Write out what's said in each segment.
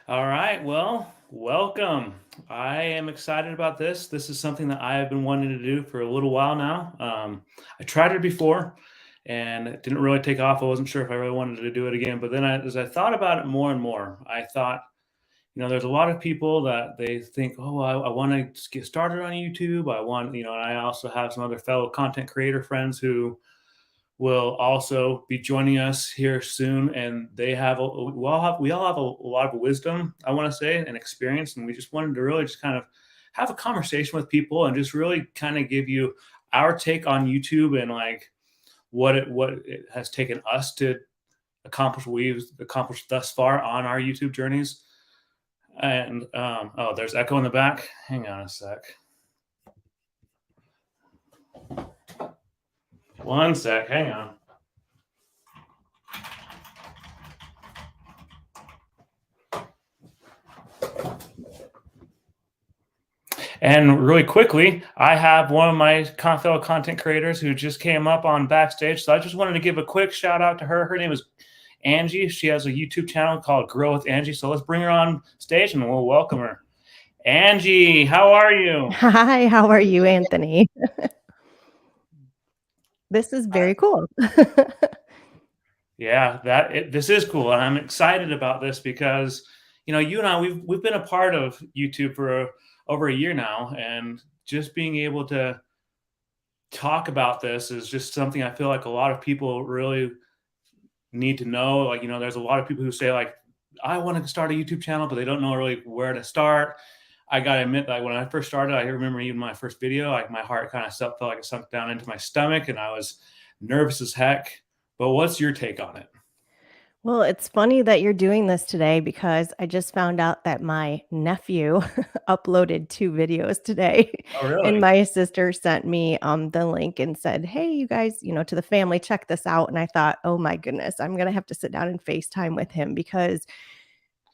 All right. Well, welcome. I am excited about this. This is something that I have been wanting to do for a little while now. I tried it before and it didn't really take off. I wasn't sure if I really wanted to do it again. But then as I thought about it more and more, I thought, there's a lot of people that they think, oh, I want to get started on YouTube. I want, and I also have some other fellow content creator friends who will also be joining us here soon, and they have we all have a lot of wisdom, I want to say, and experience, and we just wanted to really just kind of have a conversation with people and just really kind of give you our take on YouTube and like what it has taken us to accomplish what we've accomplished thus far on our YouTube journeys. And oh, there's echo in the back. Hang on a sec. One sec. Hang on. And really quickly, I have one of my fellow content creators who just came up on backstage. So I just wanted to give a quick shout out to her. Her name is Angie. She has a YouTube channel called Grow with Angie. So let's bring her on stage and we'll welcome her. Angie, how are you? Hi, how are you, Anthony? This is very cool. Yeah, this is cool, and I'm excited about this because you and I we've been a part of YouTube for over a year now, and just being able to talk about this is just something I feel like a lot of people really need to know. Like, there's a lot of people who say like, I want to start a YouTube channel, but they don't know really where to start. I gotta admit, like when I first started, I remember even my first video, like my heart kind of felt like it sunk down into my stomach, and I was nervous as heck. But what's your take on it? Well, it's funny that you're doing this today because I just found out that my nephew uploaded 2 videos today, Oh, and really? my sister sent me, the link and said, "Hey, you guys, to the family, check this out," and I thought, "Oh my goodness, I'm gonna have to sit down and FaceTime with him because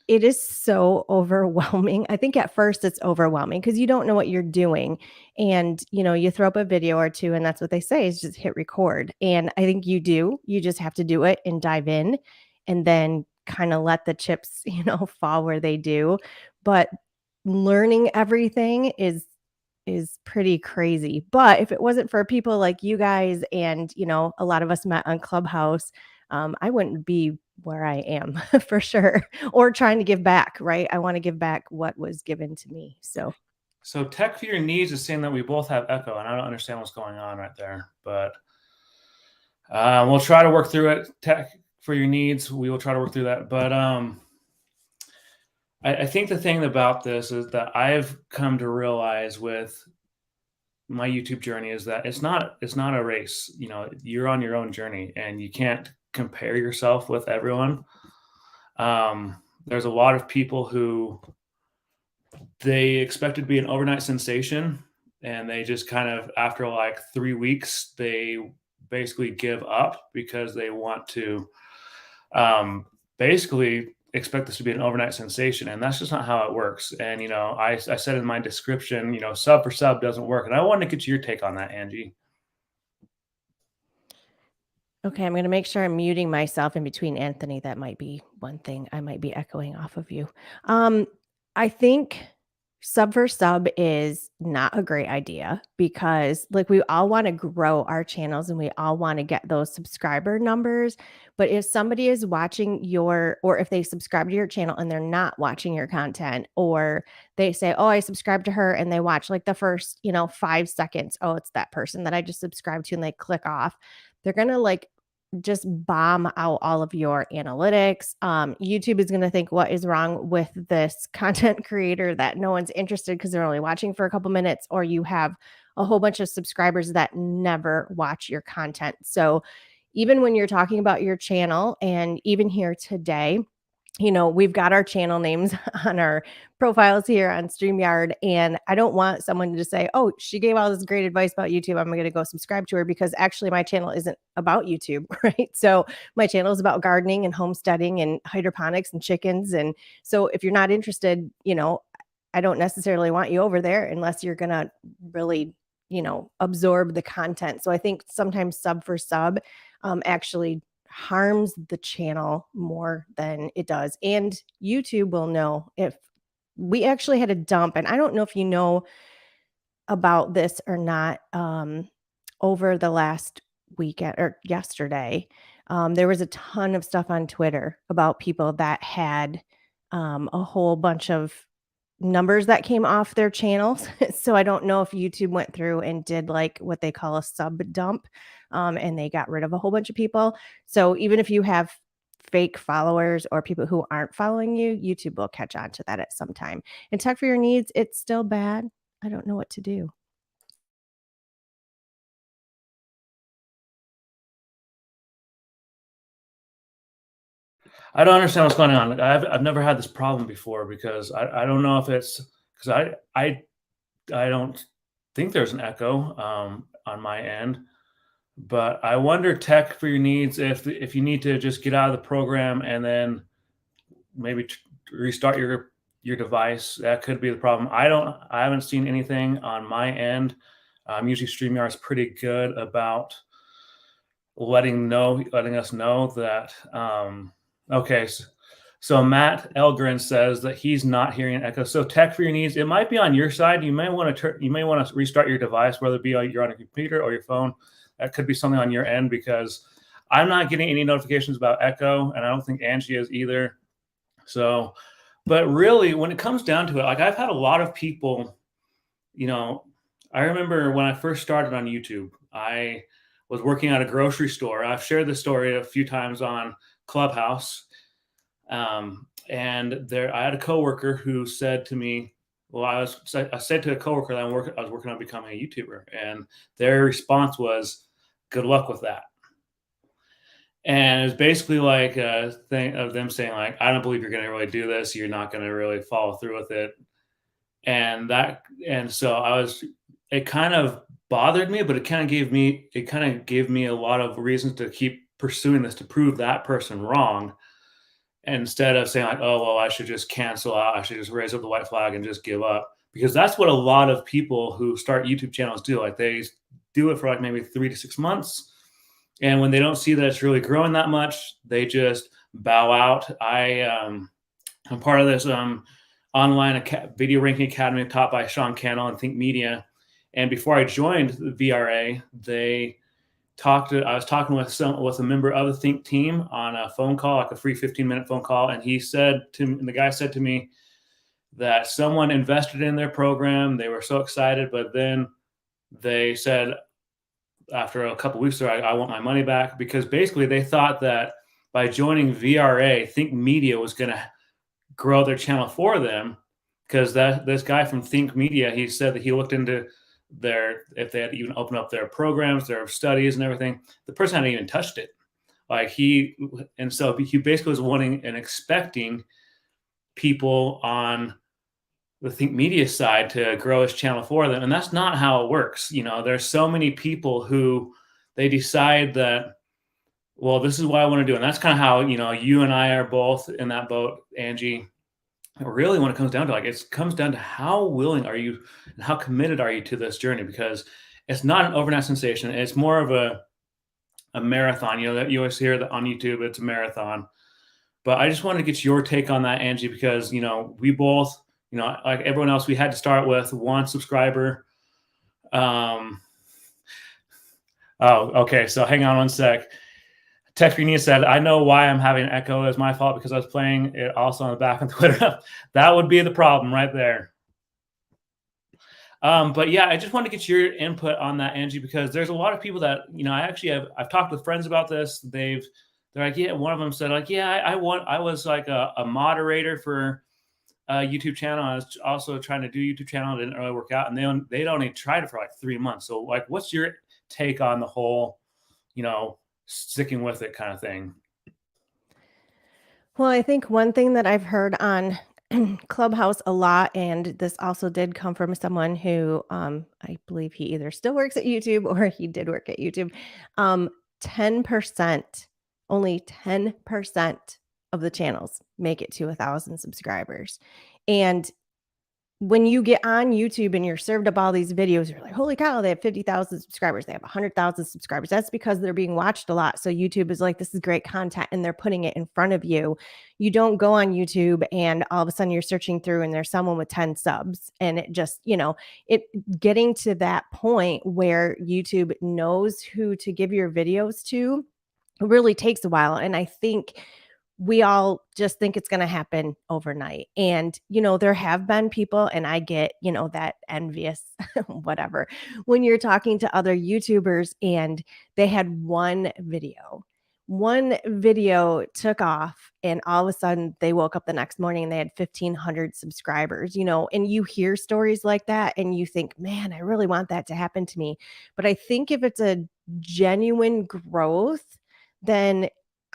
it is so overwhelming." I think at first it's overwhelming because you don't know what you're doing, and, you throw up a video or 2, and that's what they say is just hit record, and I think you do. You just have to do it and dive in, and then kinda let the chips, fall where they do, but learning everything is pretty crazy, but if it wasn't for people like you guys and, a lot of us met on Clubhouse, I wouldn't be where I am for sure, or trying to give back, right? I wanna give back what was given to me, so So Tech for Your Needs is saying that we both have echo, and I don't understand what's going on right there. But we'll try to work through it. Tech for Your Needs, we will try to work through that. But I think the thing about this is that I've come to realize with my YouTube journey is that it's not a race. You're on your own journey, and you can't compare yourself with everyone. There's a lot of people who they expected to be an overnight sensation, and they just kind of after like 3 weeks they basically give up because they want to basically expect this to be an overnight sensation, and that's just not how it works. And I said in my description, sub for sub doesn't work, and I wanted to get your take on that, Angie. okay, I'm gonna make sure I'm muting myself in between Anthony. That might be one thing I might be echoing off of you. Um, I think sub for sub is not a great idea because, like, we all want to grow our channels and we all want to get those subscriber numbers. But if somebody is watching or if they subscribe to your channel and they're not watching your content, or they say, "Oh, I subscribed to her," and they watch like the first, 5 seconds, "Oh, it's that person that I just subscribed to," and they click off, they're gonna like just bomb out all of your analytics. YouTube is going to think, what is wrong with this content creator that no one's interested because they're only watching for a couple minutes, or you have a whole bunch of subscribers that never watch your content. So even when you're talking about your channel, and even here today, we've got our channel names on our profiles here on StreamYard. And I don't want someone to just say, "Oh, she gave all this great advice about YouTube, I'm going to go subscribe to her," because actually my channel isn't about YouTube, right? So my channel is about gardening and homesteading and hydroponics and chickens. And so if you're not interested, I don't necessarily want you over there unless you're going to really, absorb the content. So I think sometimes sub for sub actually harms the channel more than it does. And YouTube will know. If we actually had a dump, and I don't know if you know about this or not, over the last weekend or yesterday, there was a ton of stuff on Twitter about people that had a whole bunch of numbers that came off their channels. So I don't know if YouTube went through and did like what they call a sub dump, and they got rid of a whole bunch of people. So even if you have fake followers or people who aren't following you, YouTube will catch on to that at some time. And Tech for Your Needs, it's still bad. I don't know what to do. I don't understand what's going on. I've never had this problem before because I don't know if it's because I don't think there's an echo on my end, but I wonder Tech for Your Needs if you need to just get out of the program and then maybe restart your device. That could be the problem. I haven't seen anything on my end. Usually StreamYard is pretty good about letting us know that okay, so Matt Elgren says that he's not hearing an echo. So Tech for Your Needs, it might be on your side. You may want to restart your device, whether it be you're on a computer or your phone. That could be something on your end because I'm not getting any notifications about echo, and I don't think Angie is either. So, but really, when it comes down to it, like I've had a lot of people, I remember when I first started on YouTube, I was working at a grocery store. I've shared this story a few times on Clubhouse. And I had a coworker who said to me, well, I said to a coworker that I was working on becoming a YouTuber, and their response was, good luck with that. And it's basically like a thing of them saying like, I don't believe you're going to really do this. You're not going to really follow through with it. And so it kind of bothered me, but it kind of gave me a lot of reasons to keep pursuing this to prove that person wrong, instead of saying like, oh, well, I should just cancel out. I should just raise up the white flag and just give up, because that's what a lot of people who start YouTube channels do. Like they do it for like maybe 3 to 6 months. And when they don't see that it's really growing that much, they just bow out. I'm part of this online video ranking academy taught by Sean Cannell and Think Media. And before I joined the VRA, I was talking with a member of the Think team on a phone call, like a free 15-minute phone call. And the guy said to me that someone invested in their program. They were so excited, but then they said, after a couple of weeks, I want my money back, because basically they thought that by joining VRA, Think Media was going to grow their channel for them, because this guy from Think Media, he said that he looked into if they had even opened up their programs, their studies and everything. The person hadn't even touched it. So he basically was wanting and expecting people on the Think Media side to grow his channel for them. And that's not how it works. There's so many people who they decide that, well, this is what I want to do. And that's kind of how, you and I are both in that boat, Angie. Really, when it comes down to it comes down to how willing are you and how committed are you to this journey, because it's not an overnight sensation. It's more of a marathon, that you always hear that on YouTube, it's a marathon. But I just wanted to get your take on that, Angie, because, we both, like everyone else, we had to start with 1 subscriber. Oh, okay. So hang on one sec. Tech for Your Needs said, I know why I'm having an echo. It's my fault because I was playing it also on the back on Twitter. That would be the problem right there. But yeah, I just want to get your input on that, Angie, because there's a lot of people that, I've talked with friends about this. They're like, yeah, one of them said like, yeah, I was like a moderator for a YouTube channel. I was also trying to do YouTube channel. It didn't really work out. And they'd only tried it for like 3 months. So like, what's your take on the whole, sticking with it kind of thing? Well, I think one thing that I've heard on Clubhouse a lot, and this also did come from someone who I believe he either still works at YouTube or he did work at YouTube. 10%, only 10% of the channels make it to 1,000 subscribers. And when you get on YouTube and you're served up all these videos, you're like, holy cow, they have 50,000 subscribers. They have 100,000 subscribers. That's because they're being watched a lot. So YouTube is like, this is great content and they're putting it in front of you. You don't go on YouTube and all of a sudden you're searching through and there's someone with 10 subs. And it just, it getting to that point where YouTube knows who to give your videos to really takes a while. And I think we all just think it's going to happen overnight. And, there have been people, and I get, that envious, whatever, when you're talking to other YouTubers and they had one video took off, and all of a sudden they woke up the next morning and they had 1,500 subscribers, and you hear stories like that and you think, man, I really want that to happen to me. But I think if it's a genuine growth, then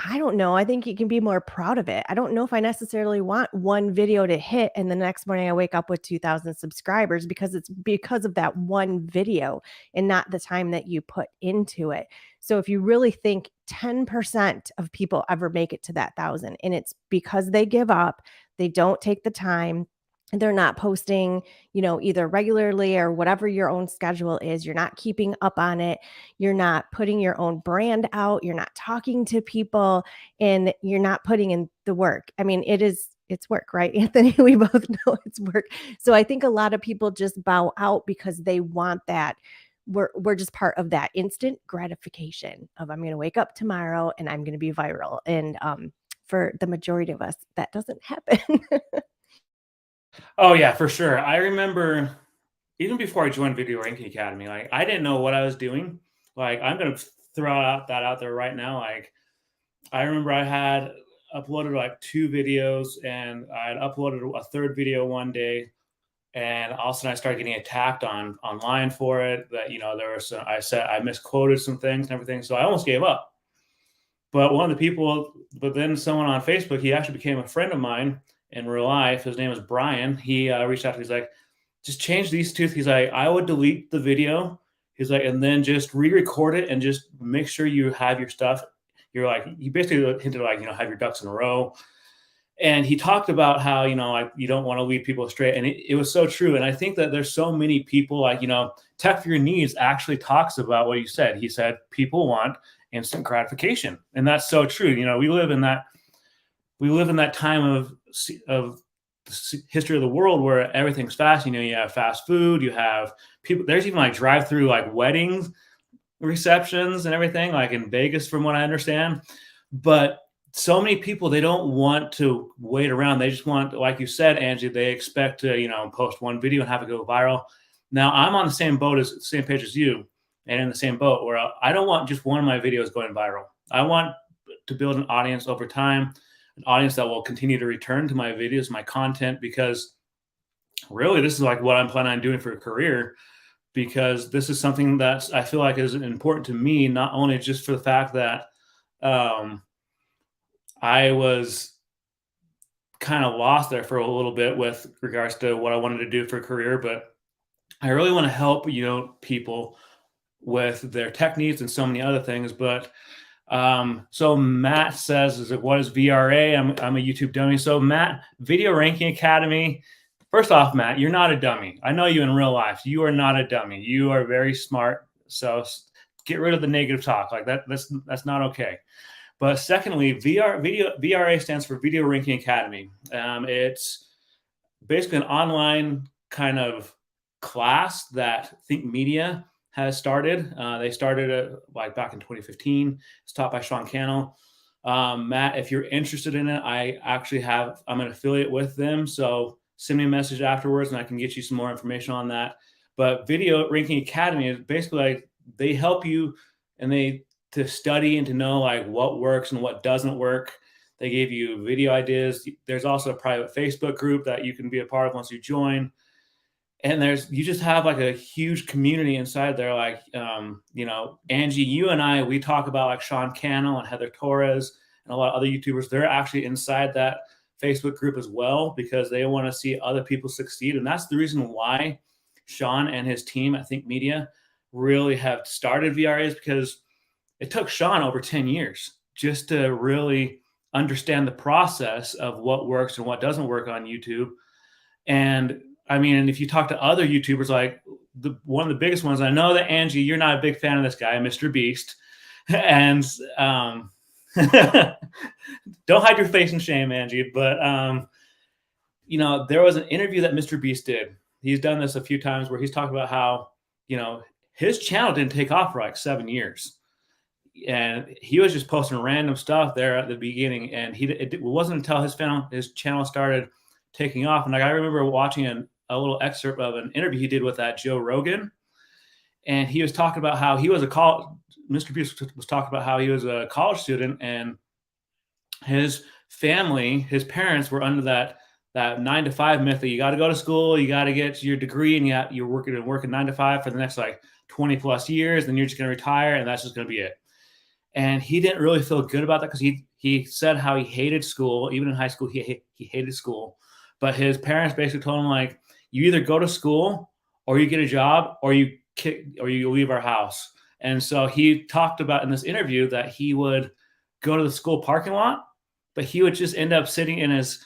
I don't know. I think you can be more proud of it. I don't know if I necessarily want one video to hit and the next morning I wake up with 2,000 subscribers, because it's because of that one video and not the time that you put into it. So if you really think 10% of people ever make it to that 1,000, and it's because they give up, they don't take the time, they're not posting, either regularly or whatever your own schedule is. You're not keeping up on it. You're not putting your own brand out. You're not talking to people, and you're not putting in the work. I mean, it's work, right, Anthony? We both know it's work. So I think a lot of people just bow out because they want that. We're just part of that instant gratification of, I'm going to wake up tomorrow and I'm going to be viral. And for the majority of us, that doesn't happen. Oh yeah, for sure. I remember even before I joined Video Ranking Academy, like I didn't know what I was doing. Like I'm gonna throw that out there right now. Like I remember I had uploaded like 2 videos, and I had uploaded a third video one day, and all of a sudden I started getting attacked online for it. That there was I said I misquoted some things and everything, so I almost gave up. But then someone on Facebook, he actually became a friend of mine in real life. His name is Brian. He reached out to me. He's like, just change these two. He's like, I would delete the video. He's like, and then just re-record it and just make sure you have your stuff. You're like, he basically hinted like, have your ducks in a row. And he talked about how, like you don't want to lead people astray. And it was so true. And I think that there's so many people like, Tech for Your Needs actually talks about what you said. He said, people want instant gratification. And that's so true. We live in that time of the history of the world where everything's fast. You have fast food, you have people, there's even like drive-through like weddings receptions and everything, like in Vegas from what I understand. But so many people, they don't want to wait around. They just want, like you said, Angie, they expect to post one video and have it go viral. Now I'm on the same page as you, and in the same boat where I don't want just one of my videos going viral. I want to build an audience over time, an audience that will continue to return to my videos, my content, because really this is like what I'm planning on doing for a career, because this is something that I feel like is important to me, not only just for the fact that I was kind of lost there for a little bit with regards to what I wanted to do for a career, but I really want to help, people with their tech needs and so many other things. But so Matt says, is it, what is VRA? I'm a YouTube dummy. So Matt, Video Ranking Academy. First off, Matt, you're not a dummy. I know you in real life. You are not a dummy. You are very smart. So get rid of the negative talk. Like that's not okay. But secondly, VRA stands for Video Ranking Academy. It's basically an online kind of class that Think Media has started. They started it like back in 2015. It's taught by Cannell. Matt, if you're interested in it, I'm an affiliate with them. So send me a message afterwards and I can get you some more information on that. But Video Ranking Academy is basically like they help you to study and to know like what works and what doesn't work. They gave you video ideas. There's also a private Facebook group that you can be a part of once you join. And you just have like a huge community inside there. Like, Angie, you and I, we talk about like Sean Cannell and Heather Torres and a lot of other YouTubers. They're actually inside that Facebook group as well, because they want to see other people succeed. And that's the reason why Sean and his team at Think Media really have started VRAs, because it took Sean over 10 years just to really understand the process of what works and what doesn't work on YouTube. And I mean, and if you talk to other YouTubers, like one of the biggest ones, I know that Angie, you're not a big fan of this guy, MrBeast, and don't hide your face in shame, Angie. But there was an interview that MrBeast did. He's done this a few times where he's talked about how his channel didn't take off for like 7 years, and he was just posting random stuff there at the beginning, and it wasn't until his channel started taking off. And like I remember watching a little excerpt of an interview he did with that Joe Rogan, and he was talking about how he was MrBeast was talking about how he was a college student, and his family, his parents were under that 9 to 5 myth that you got to go to school, you got to get your degree, and you're working 9 to 5 for the next like 20 plus years, then you're just going to retire, and that's just going to be it. And he didn't really feel good about that because he said how he hated school. Even in high school, he hated school. But his parents basically told him, like, you either go to school or you get a job or you leave our house. And so he talked about in this interview that he would go to the school parking lot, but he would just end up sitting in his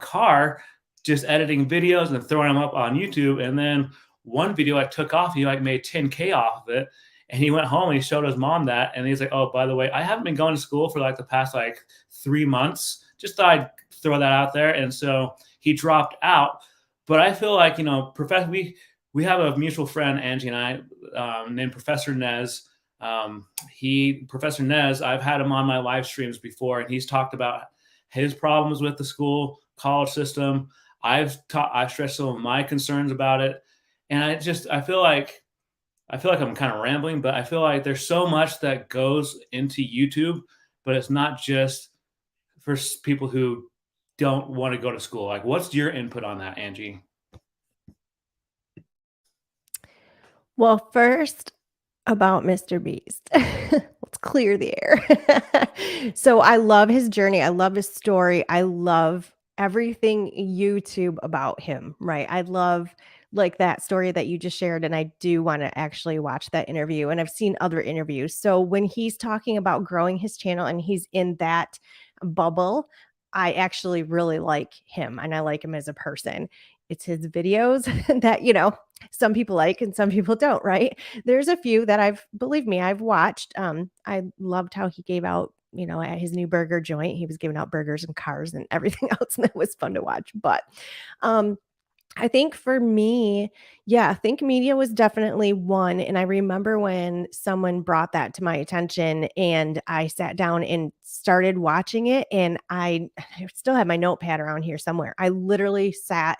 car just editing videos and throwing them up on YouTube. And then one video I took off, he like made 10K off of it. And he went home and he showed his mom that. And he's like, oh, by the way, I haven't been going to school for like the past like 3 months. Just thought I'd throw that out there. And so he dropped out. But I feel like, we have a mutual friend, Angie and I, named Professor Nez. Professor Nez, I've had him on my live streams before, and he's talked about his problems with the college system. I've stressed some of my concerns about it. And I feel like I'm kind of rambling, but I feel like there's so much that goes into YouTube, but it's not just for people who don't want to go to school. Like, what's your input on that, Angie? Well, first about MrBeast. Let's clear the air. So I love his journey. I love his story. I love everything YouTube about him, right? I love like that story that you just shared, and I do want to actually watch that interview, and I've seen other interviews. So when he's talking about growing his channel and he's in that bubble, I actually really like him, and I like him as a person. It's his videos that some people like and some people don't, right? There's a few that believe me, I've watched. I loved how he gave out, at his new burger joint, he was giving out burgers and cars and everything else, and that was fun to watch. But I think for me, yeah, Think Media was definitely one. And I remember when someone brought that to my attention and I sat down and started watching it, and I still have my notepad around here somewhere. I literally sat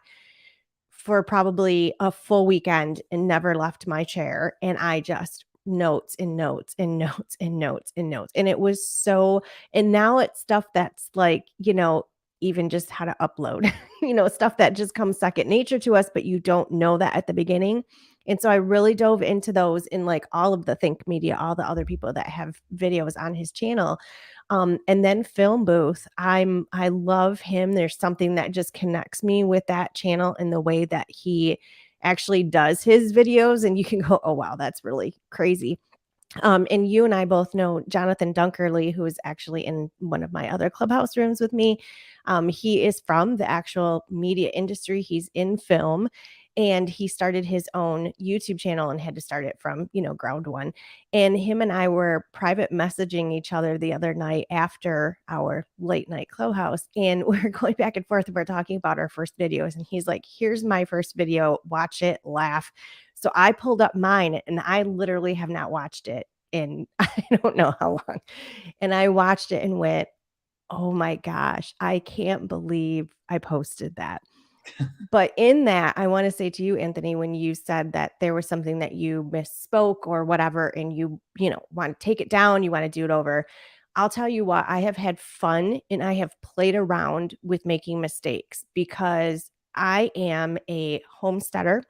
for probably a full weekend and never left my chair. And I just notes and notes and notes and notes and notes. And it was and now it's stuff that's like, even just how to upload, stuff that just comes second nature to us, but you don't know that at the beginning. And so I really dove into those in like all of the Think Media, all the other people that have videos on his channel. And then Film Booth, I love him. There's something that just connects me with that channel and the way that he actually does his videos. And you can go, oh, wow, that's really crazy. And you and I both know Jonathan Dunkerley, who is actually in one of my other clubhouse rooms with me. He is from the actual media industry. He's in film, and he started his own YouTube channel and had to start it from, ground one. And him and I were private messaging each other the other night after our late night clubhouse. And we're going back and forth. And we're talking about our first videos. And he's like, here's my first video. Watch it, laugh. So I pulled up mine, and I literally have not watched it in I don't know how long. And I watched it and went, oh my gosh, I can't believe I posted that. But in that, I want to say to you, Anthony, when you said that there was something that you misspoke or whatever, and you want to take it down, you want to do it over. I'll tell you what, I have had fun and I have played around with making mistakes because I am a homesteader.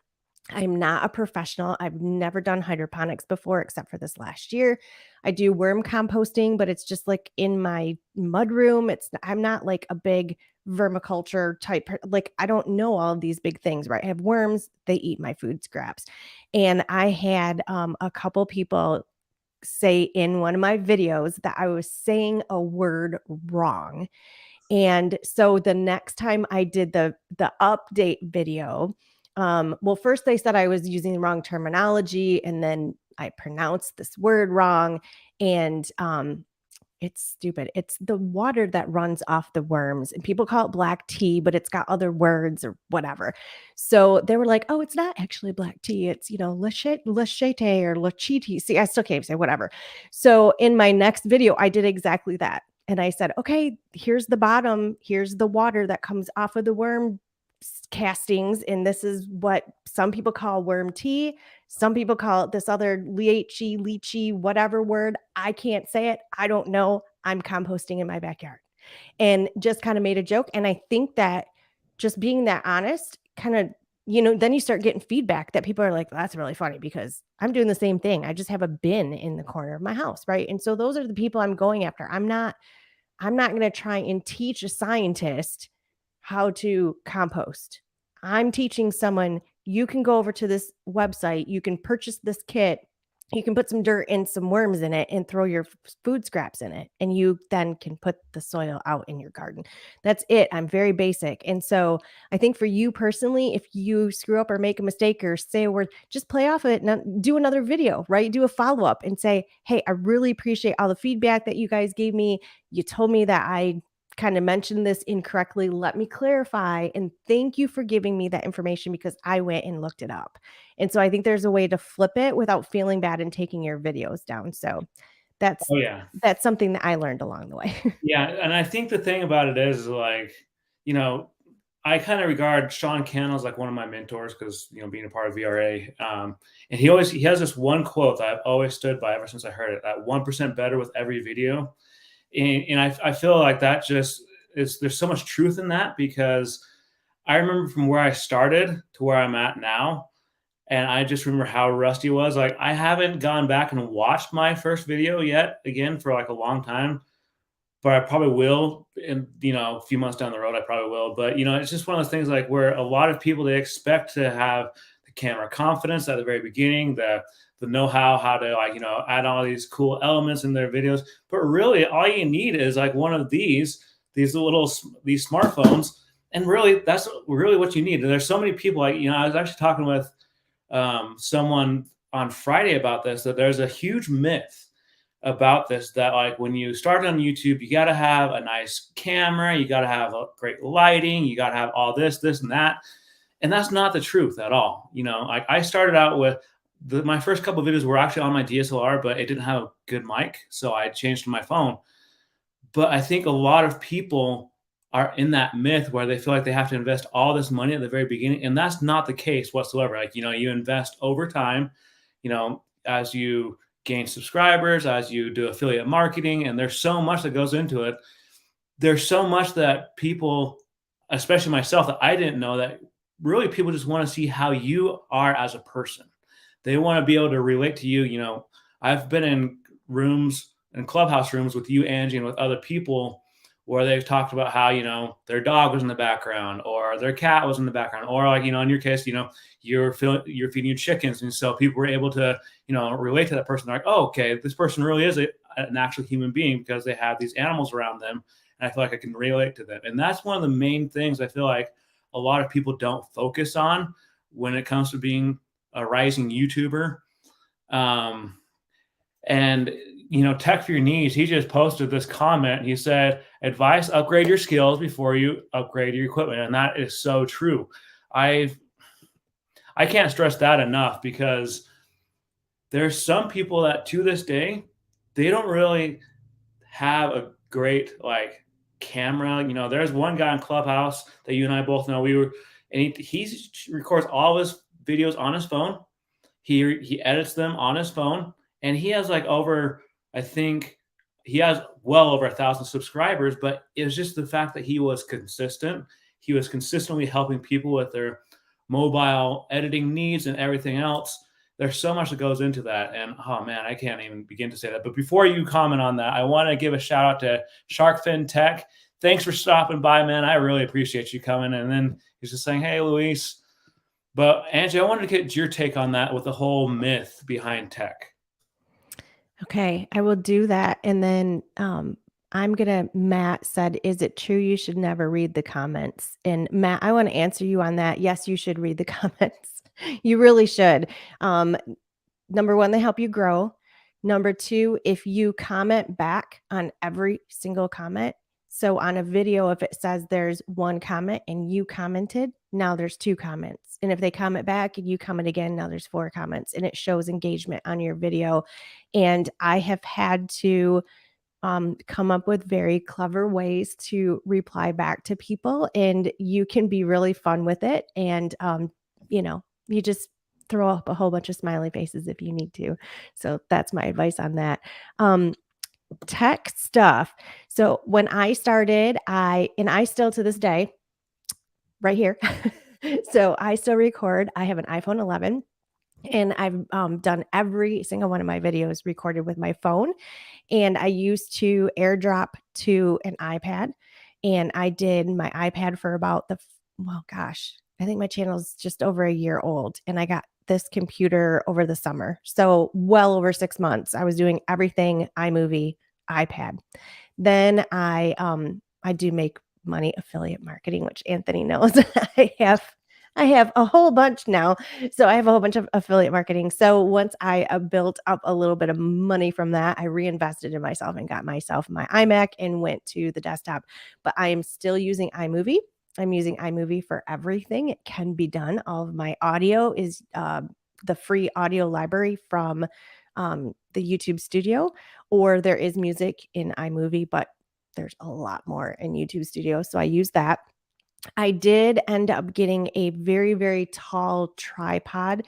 I'm not a professional. I've never done hydroponics before, except for this last year. I do worm composting, but it's just like in my mud room. I'm not like a big vermiculture type. Like, I don't know all of these big things, right? I have worms. They eat my food scraps. And I had a couple people say in one of my videos that I was saying a word wrong. And so the next time I did the update video, well, first they said I was using the wrong terminology, and then I pronounced this word wrong. And it's stupid. It's the water that runs off the worms, and people call it black tea, but it's got other words or whatever. So they were like, "Oh, it's not actually black tea. It's, lachete or lachiti." See, I still can't say whatever. So in my next video, I did exactly that. And I said, "Okay, here's the bottom. Here's the water that comes off of the worm castings, and this is what some people call worm tea. Some people call it this other lychee, whatever word. I can't say it. I don't know. I'm composting in my backyard." And just kind of made a joke. And I think that just being that honest kind of, then you start getting feedback that people are like, "That's really funny because I'm doing the same thing. I just have a bin in the corner of my house." Right. And so those are the people I'm going after. I'm not going to try and teach a scientist how to compost. I'm teaching someone, you can go over to this website, you can purchase this kit, you can put some dirt and some worms in it and throw your food scraps in it, and you then can put the soil out in your garden. That's it. I'm very basic. And so I think for you personally, if you screw up or make a mistake or say a word, just play off of it and do another video, right? Do a follow-up and say, "Hey, I really appreciate all the feedback that you guys gave me. You told me that I kind of mentioned this incorrectly. Let me clarify. And thank you for giving me that information because I went and looked it up." And so I think there's a way to flip it without feeling bad and taking your videos down. So that's Oh yeah. that's something that I learned along the way. Yeah, and I think the thing about it is like, you know, I kind of regard Sean Cannell as like one of my mentors because being a part of VRA, and he has this one quote that I've always stood by ever since I heard it: that 1% better with every video. And I feel like that just is, there's so much truth in that because I remember from where I started to where I'm at now, and I just remember how rusty it was. Like I haven't gone back and watched my first video yet again for like a long time, but I probably will in a few months down the road. I probably will, but it's just one of those things like where a lot of people, they expect to have the camera confidence at the very beginning, the know-how how to like add all these cool elements in their videos, but really all you need is like one of these little these smartphones, and really that's really what you need. And there's so many people, like I was actually talking with someone on Friday about this, that there's a huge myth about this, that like when you start on YouTube, you got to have a nice camera, you got to have a great lighting, you got to have all this and that. And that's not the truth at all. Like I started out with my first couple of videos were actually on my DSLR, but it didn't have a good mic, so I changed to my phone. But I think a lot of people are in that myth where they feel like they have to invest all this money at the very beginning, and that's not the case whatsoever. Like you invest over time, as you gain subscribers, as you do affiliate marketing, and there's so much that goes into it. There's so much that people, especially myself, that I didn't know, that really people just want to see how you are as a person. They want to be able to relate to you. I've been in rooms and clubhouse rooms with you, Angie, and with other people where they've talked about how, their dog was in the background or their cat was in the background, or like, in your case, you're feeding your chickens. And so people were able to, relate to that person. They're like, "Oh, okay, this person really is an actual human being because they have these animals around them. And I feel like I can relate to them." And that's one of the main things I feel like a lot of people don't focus on when it comes to being a rising YouTuber. And Tech for Your Knees, he just posted this comment. He said, "Advice: upgrade your skills before you upgrade your equipment." And that is so true. I can't stress that enough because there's some people that to this day, they don't really have a great like camera. There's one guy in Clubhouse that you and I both know. He records all of his videos on his phone. He edits them on his phone, and he has like over, I think he has well over 1,000 subscribers. But it was just the fact that he was consistent. He was consistently helping people with their mobile editing needs and everything else. There's so much that goes into that. And oh man, I can't even begin to say that. But before you comment on that, I want to give a shout out to Sharkfin Tech. Thanks for stopping by, man. I really appreciate you coming. And then he's just saying, "Hey, Luis." But Angie, I wanted to get your take on that with the whole myth behind tech. Okay, I will do that. And then Matt said, is it true you should never read the comments? And Matt, I want to answer you on that. Yes, you should read the comments. You really should. Number one, they help you grow. Number two, if you comment back on every single comment, so on a video, if it says there's one comment and you commented, now there's two comments. And if they comment back and you comment again, now there's four comments, and it shows engagement on your video. And I have had to come up with very clever ways to reply back to people, and you can be really fun with it. And, you just throw up a whole bunch of smiley faces if you need to. So that's my advice on that. Tech stuff. So when I started, I still to this day, right here. So I still record. I have an iPhone 11. And I've done every single one of my videos recorded with my phone. And I used to airdrop to an iPad. And I did my iPad for about I think my channel is just over a year old. And I got this computer over the summer. So well over 6 months. I was doing everything iMovie, iPad. Then I do make money affiliate marketing, which Anthony knows. I have a whole bunch now. So I have a whole bunch of affiliate marketing. So once I built up a little bit of money from that, I reinvested in myself and got myself my iMac and went to the desktop. But I am still using iMovie. I'm using iMovie for everything. It can be done. All of my audio is the free audio library from the YouTube Studio, or there is music in iMovie, but there's a lot more in YouTube Studio. So I use that. I did end up getting a very, very tall tripod.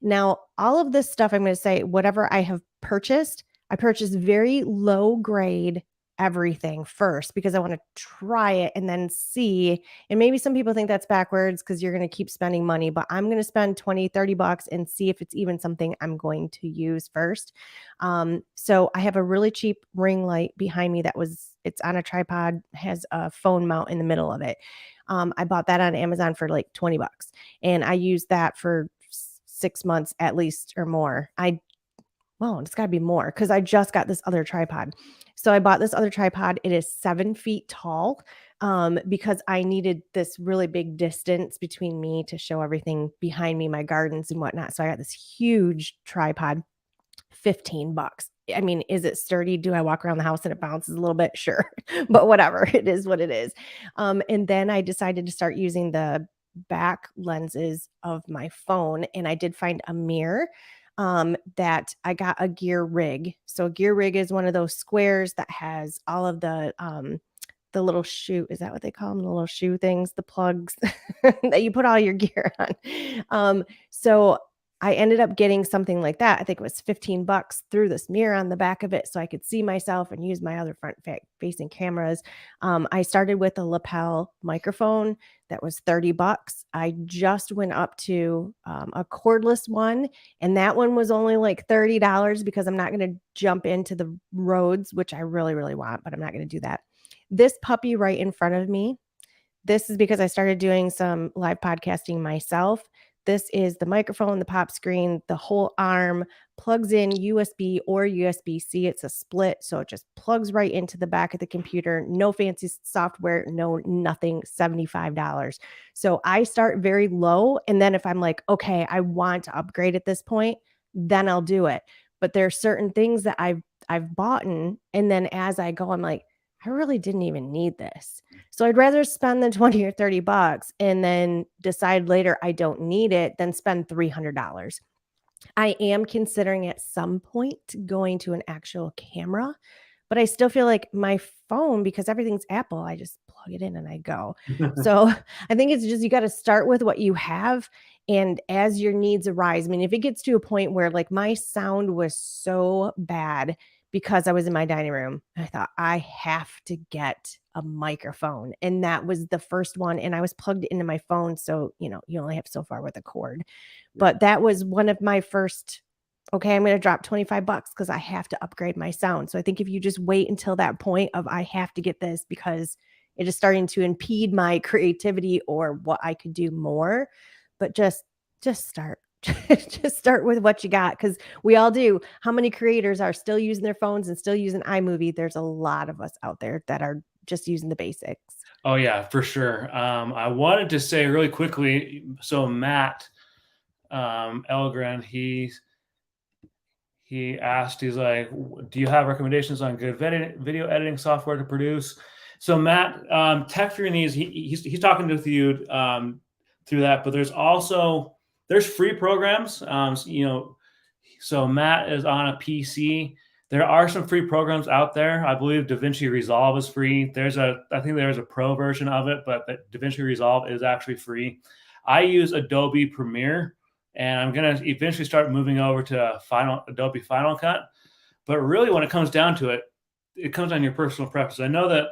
Now, all of this stuff, I'm going to say, whatever I have purchased, I purchased very low grade everything first because I want to try it and then see. And maybe some people think that's backwards because you're going to keep spending money, but I'm going to spend 20, 30 bucks and see if it's even something I'm going to use first. So I have a really cheap ring light behind me it's on a tripod, has a phone mount in the middle of it. I bought that on Amazon for like 20 bucks, and I used that for 6 months at least or more. It's got to be more because I just got this other tripod. So I bought this other tripod. It is 7 feet tall because I needed this really big distance between me to show everything behind me, my gardens and whatnot. So I got this huge tripod, 15 bucks. I mean, is it sturdy? Do I walk around the house and it bounces a little bit? Sure. But whatever, it is what it is. And then I decided to start using the back lenses of my phone. And I did find a mirror that I got a gear rig. So a gear rig is one of those squares that has all of the little shoe, is that what they call them? The little shoe things, the plugs that you put all your gear on. So I ended up getting something like that. I think it was 15 bucks, through this mirror on the back of it so I could see myself and use my other front facing cameras. I started with a lapel microphone that was 30 bucks. I just went up to a cordless one, and that one was only like $30 because I'm not going to jump into the Rhodes, which I really, really want, but I'm not going to do that. This puppy right in front of me, this is because I started doing some live podcasting myself. This is the microphone, the pop screen, the whole arm plugs in USB or USB-C. It's a split, so it just plugs right into the back of the computer. No fancy software, no nothing, $75. So I start very low, and then if I'm like, okay, I want to upgrade at this point, then I'll do it. But there are certain things that I've bought, and then as I go, I'm like, I really didn't even need this. So I'd rather spend the 20 or 30 bucks and then decide later I don't need it than spend $300. I am considering at some point going to an actual camera, but I still feel like my phone, because everything's Apple, I just plug it in and I go. So I think it's just, you got to start with what you have. And as your needs arise, I mean, if it gets to a point where like my sound was so bad because I was in my dining room, I thought I have to get a microphone. And that was the first one. And I was plugged into my phone. So, you only have so far with a cord. But that was one of my first, okay, I'm going to drop 25 bucks because I have to upgrade my sound. So I think if you just wait until that point of I have to get this because it is starting to impede my creativity or what I could do more, but just start. Just start with what you got, because we all do. How many creators are still using their phones and still using iMovie? There's a lot of us out there that are just using the basics. Oh yeah, for sure. I wanted to say really quickly. So Matt Elgren, he asked, he's like, do you have recommendations on good video editing software to produce? So Matt, Tech for Your Needs, he's talking with you through that, but there's free programs. So Matt is on a PC. There are some free programs out there. I believe DaVinci Resolve is free. I think there's a pro version of it, but the DaVinci Resolve is actually free. I use Adobe Premiere, and I'm going to eventually start moving over to Adobe Final Cut. But really, when it comes down to it, it comes on your personal preference. I know that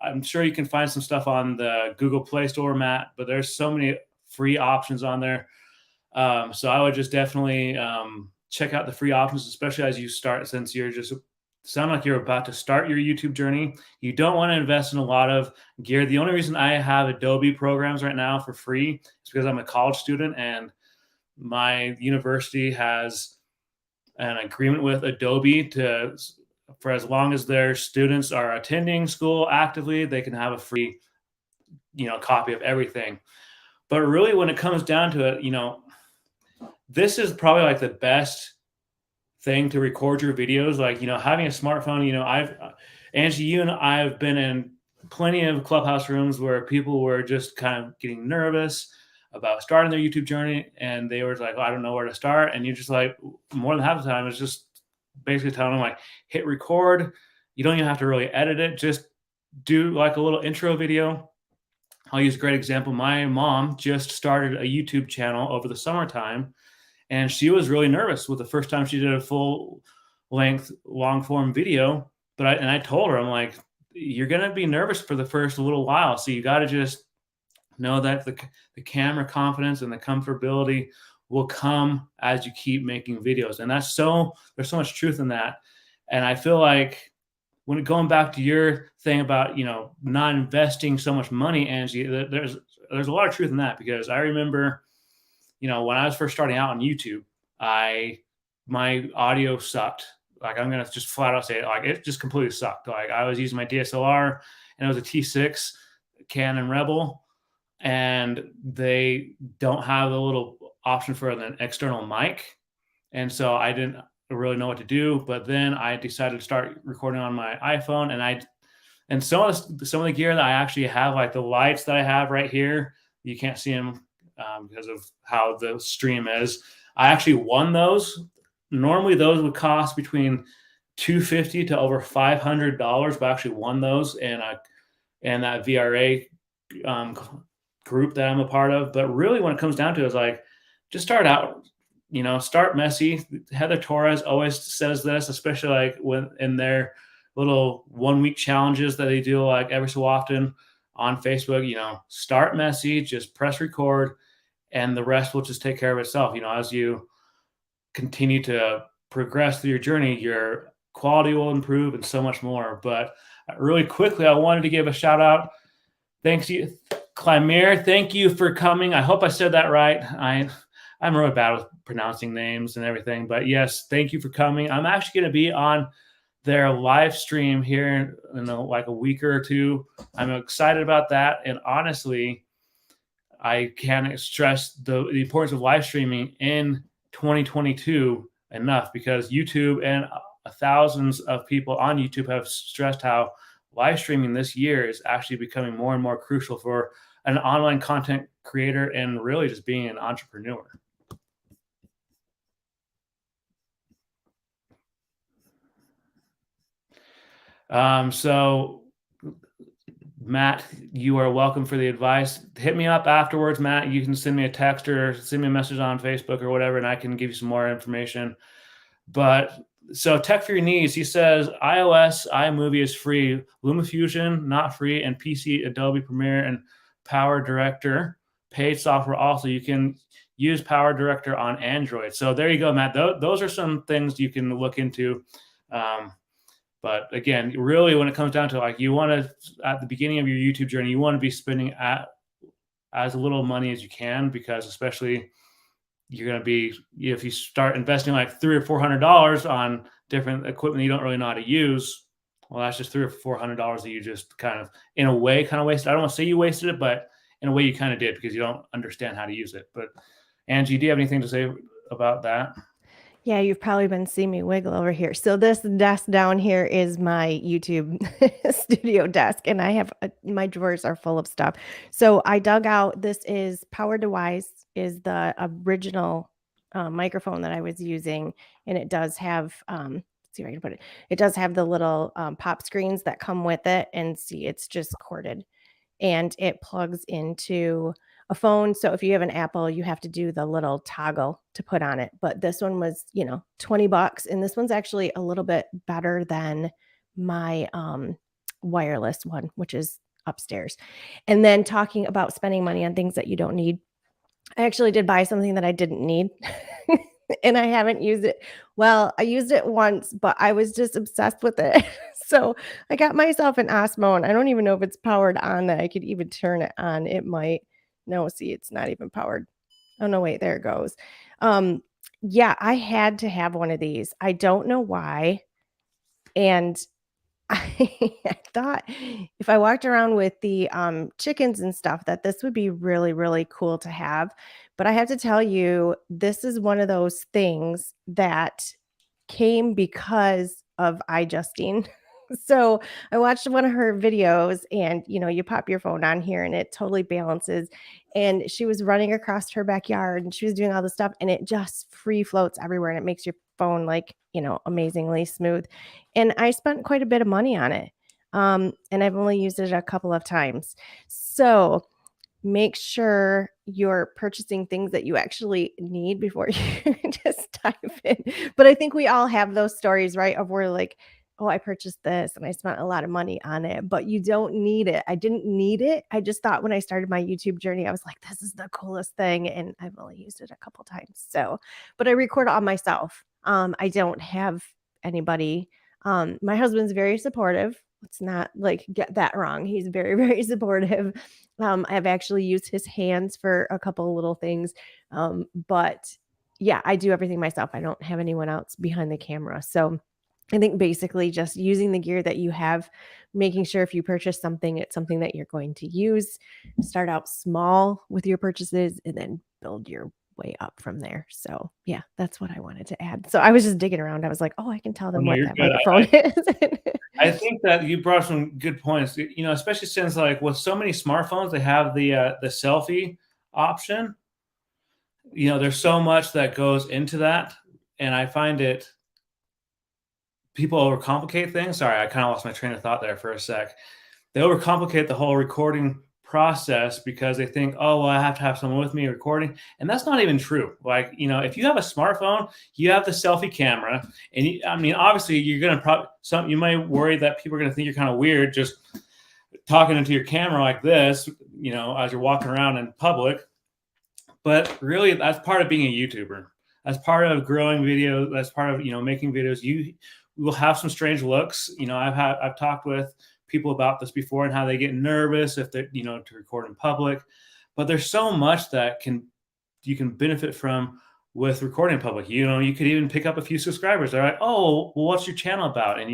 I'm sure you can find some stuff on the Google Play Store, Matt, but there's so many free options on there. So I would just definitely check out the free options, especially as you start, since you're just sound like you're about to start your YouTube journey. You don't want to invest in a lot of gear. The only reason I have Adobe programs right now for free is because I'm a college student and my university has an agreement with Adobe for as long as their students are attending school actively, they can have a free, copy of everything. But really, when it comes down to it, this is probably like the best thing to record your videos. Like, having a smartphone, Angie, you and I have been in plenty of Clubhouse rooms where people were just kind of getting nervous about starting their YouTube journey, and they were like, I don't know where to start. And you're just like, more than half the time, it's just basically telling them, like, hit record. You don't even have to really edit it. Just do like a little intro video. I'll use a great example. My mom just started a YouTube channel over the summertime, and she was really nervous with the first time she did a full length, long form video. But I told her, I'm like, you're going to be nervous for the first little while. So you got to just know that the camera confidence and the comfortability will come as you keep making videos. And there's so much truth in that. And I feel like going back to your thing about, not investing so much money, Angie, there's a lot of truth in that, because I remember, when I was first starting out on YouTube, my audio sucked. Like, I'm going to just flat out say it, like, it just completely sucked. Like, I was using my DSLR, and it was a T6 Canon Rebel, and they don't have the little option for an external mic. And so I didn't really know what to do. But then I decided to start recording on my iPhone, and some of the gear that I actually have, like the lights that I have right here, you can't see them because of how the stream is. I actually won those. Normally those would cost between $250 to over $500, but I actually won those in that VRA group that I'm a part of. But really, when it comes down to it, it's like, just start out, start messy. Heather Torres always says this, especially like when in their little 1 week challenges that they do like every so often on Facebook. Start messy, just press record, and the rest will just take care of itself. As you continue to progress through your journey, your quality will improve and so much more. But really quickly, I wanted to give a shout out. Thanks you, Clymer. Thank you for coming. I hope I said that right. I'm really bad with pronouncing names and everything, but yes, thank you for coming. I'm actually going to be on their live stream here in like a week or two. I'm excited about that. And honestly, I can't stress the importance of live streaming in 2022 enough, because YouTube and thousands of people on YouTube have stressed how live streaming this year is actually becoming more and more crucial for an online content creator and really just being an entrepreneur. So Matt, you are welcome for the advice. Hit me up afterwards, Matt. You can send me a text or send me a message on Facebook or whatever, and I can give you some more information. But so Tech for Your Needs, he says iOS iMovie is free, LumaFusion not free, and PC Adobe Premiere and Power Director paid software. Also, you can use Power Director on Android. So there you go, Matt. Those are some things you can look into. But again, really, when it comes down to, like, you want to, at the beginning of your YouTube journey, you want to be spending as little money as you can, because especially, you're going to be, if you start investing like $300 or $400 on different equipment you don't really know how to use, well, that's just $300 or $400 that you just kind of, in a way, kind of wasted. I don't want to say you wasted it, but in a way you kind of did, because you don't understand how to use it. But Angie, do you have anything to say about that? Yeah, you've probably been seeing me wiggle over here. So this desk down here is my YouTube studio desk, and I have my drawers are full of stuff. So I dug out. This is Power Device, is the original microphone that I was using, and it does have. Let's see if I can put it. It does have the little pop screens that come with it, and see, it's just corded, and it plugs into a phone. So if you have an Apple, you have to do the little toggle to put on it. But this one was, $20. And this one's actually a little bit better than my wireless one, which is upstairs. And then talking about spending money on things that you don't need. I actually did buy something that I didn't need. And I haven't used it. Well, I used it once, but I was just obsessed with it. So I got myself an Osmo, and I don't even know if it's powered on, that I could even turn it on. It might. No, see, it's not even powered. Oh no, wait, there it goes. Yeah, I had to have one of these. I don't know why. And I thought if I walked around with the chickens and stuff, that this would be really, really cool to have. But I have to tell you, this is one of those things that came because of iJustine. So I watched one of her videos, and you pop your phone on here and it totally balances. And she was running across her backyard and she was doing all this stuff, and it just free floats everywhere, and it makes your phone like, amazingly smooth. And I spent quite a bit of money on it. And I've only used it a couple of times. So make sure you're purchasing things that you actually need before you just dive in. But I think we all have those stories, right? Of where like, oh, I purchased this and I spent a lot of money on it, but you don't need it. I didn't need it. I just thought when I started my YouTube journey, I was like, this is the coolest thing. And I've only used it a couple times. So, but I record on myself. I don't have anybody. My husband's very supportive. Let's not like get that wrong. He's very, very supportive. I've actually used his hands for a couple of little things. But yeah, I do everything myself. I don't have anyone else behind the camera. So I think basically just using the gear that you have, making sure if you purchase something, it's something that you're going to use. Start out small with your purchases and then build your way up from there. So yeah, that's what I wanted to add. So I was just digging around. I was like, oh, I can tell Oh, them no, what you're that good. microphone is. I think that you brought some good points. Especially since like with so many smartphones, they have the selfie option. There's so much that goes into that, and I find it people overcomplicate things. Sorry, I kind of lost my train of thought there for a sec. They overcomplicate the whole recording process because they think, oh, well, I have to have someone with me recording. And that's not even true. Like, if you have a smartphone, you have the selfie camera. And obviously you're going to you might worry that people are going to think you're kind of weird just talking into your camera like this, as you're walking around in public. But really, that's part of being a YouTuber. That's part of growing videos. That's part of, making videos. You will have some strange looks. I've talked with people about this before and how they get nervous if they're, to record in public. But there's so much that you can benefit from with recording in public. You could even pick up a few subscribers. They're like, oh, well, what's your channel about? And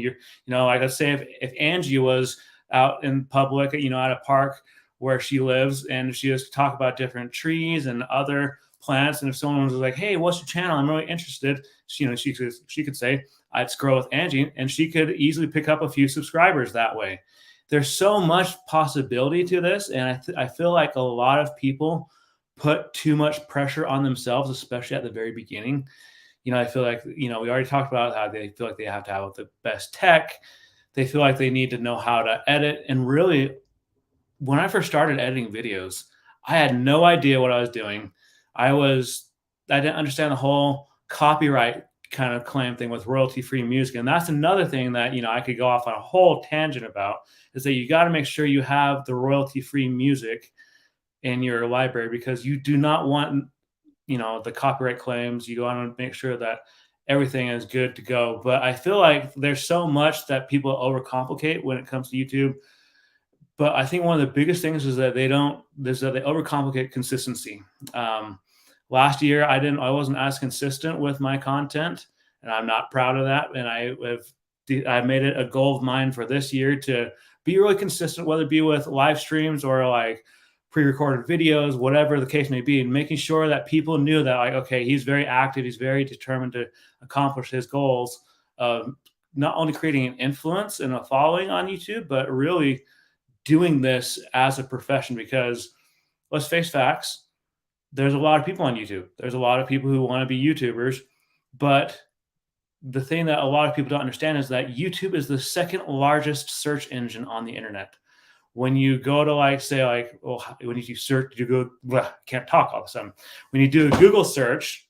like let's say if Angie was out in public, at a park where she lives, and she was to talk about different trees and other plants. And if someone was like, hey, what's your channel? I'm really interested. She could say, it's Grow with Angie, and she could easily pick up a few subscribers that way. There's so much possibility to this. And I feel like a lot of people put too much pressure on themselves, especially at the very beginning. I feel like, we already talked about how they feel like they have to have the best tech. They feel like they need to know how to edit. And really, when I first started editing videos, I had no idea what I was doing. I didn't understand the whole copyright kind of claim thing with royalty-free music. And that's another thing that, I could go off on a whole tangent about, is that you got to make sure you have the royalty-free music in your library, because you do not want, the copyright claims. You want to make sure that everything is good to go. But I feel like there's so much that people overcomplicate when it comes to YouTube. But I think one of the biggest things is that they overcomplicate consistency. Last year, I wasn't as consistent with my content, and I'm not proud of that. And I've made it a goal of mine for this year to be really consistent, whether it be with live streams or like pre-recorded videos, whatever the case may be, and making sure that people knew that, like, okay, he's very active, he's very determined to accomplish his goals of not only creating an influence and a following on YouTube, but really doing this as a profession. Because let's face facts, there's a lot of people on YouTube. There's a lot of people who want to be YouTubers, but the thing that a lot of people don't understand is that YouTube is the second largest search engine on the internet. When you go to like say like, well, when you search, you go, well, can't talk all of a sudden. When you do a Google search,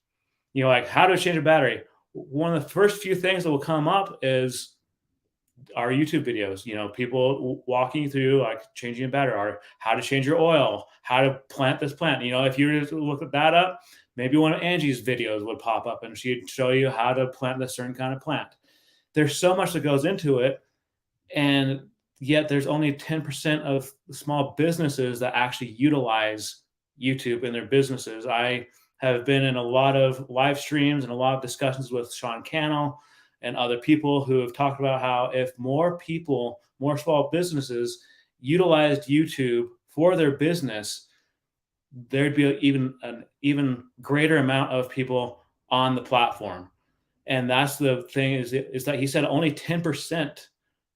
you know, like how to change a battery, one of the first few things that will come up is our YouTube videos, you know, people walking you through like changing a battery or how to change your oil, how to plant this plant. You know, if you were to look at that up, maybe one of Angie's videos would pop up and she'd show you how to plant this certain kind of plant. There's so much that goes into it. And yet there's only 10% of small businesses that actually utilize YouTube in their businesses. I have been in a lot of live streams and a lot of discussions with Cannell and other people who have talked about how if more people, more small businesses utilized YouTube for their business, there'd be an even greater amount of people on the platform. And that's the thing is that he said only 10%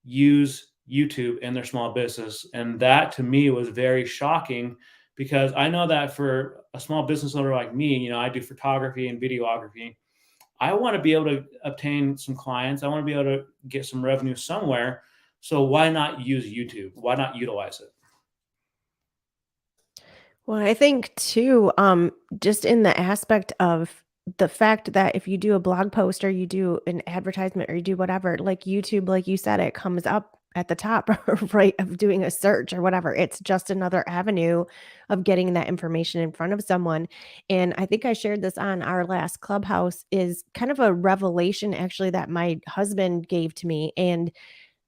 use YouTube in their small business. And that to me was very shocking, because I know that for a small business owner like me, you know, I do photography and videography. I want to be able to obtain some clients. I want to be able to get some revenue somewhere. So why not use YouTube? Why not utilize it? Well, I think too, just in the aspect of the fact that if you do a blog post or you do an advertisement or you do whatever, like YouTube, like you said, it comes up at the top, right, of doing a search or whatever. It's just another avenue of getting that information in front of someone. And I think I shared this on our last Clubhouse, is kind of a revelation actually that my husband gave to me. And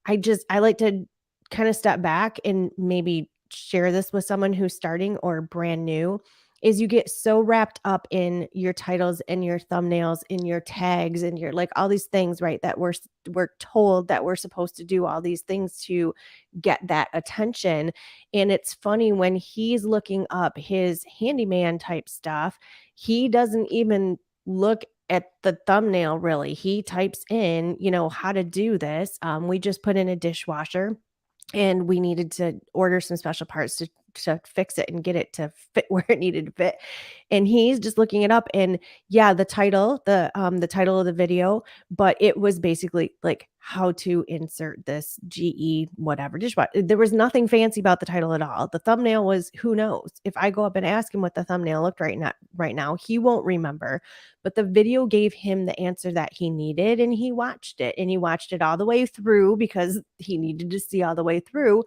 I like to kind of step back and maybe share this with someone who's starting or brand new. Is you get so wrapped up in your titles and your thumbnails and your tags and your like all these things, right? That we're told that we're supposed to do all these things to get that attention. And it's funny when he's looking up his handyman type stuff, he doesn't even look at the thumbnail really. He types in, you know, how to do this. We just put in a dishwasher and we needed to order some special parts to fix it and get it to fit where it needed to fit. And he's just looking it up, and yeah, the title of the video, but it was basically like how to insert this GE whatever dishwasher. There was nothing fancy about the title at all. The thumbnail was, who knows? If I go up and ask him what the thumbnail looked right now, he won't remember. But the video gave him the answer that he needed, and he watched it, and he watched it all the way through because he needed to see all the way through.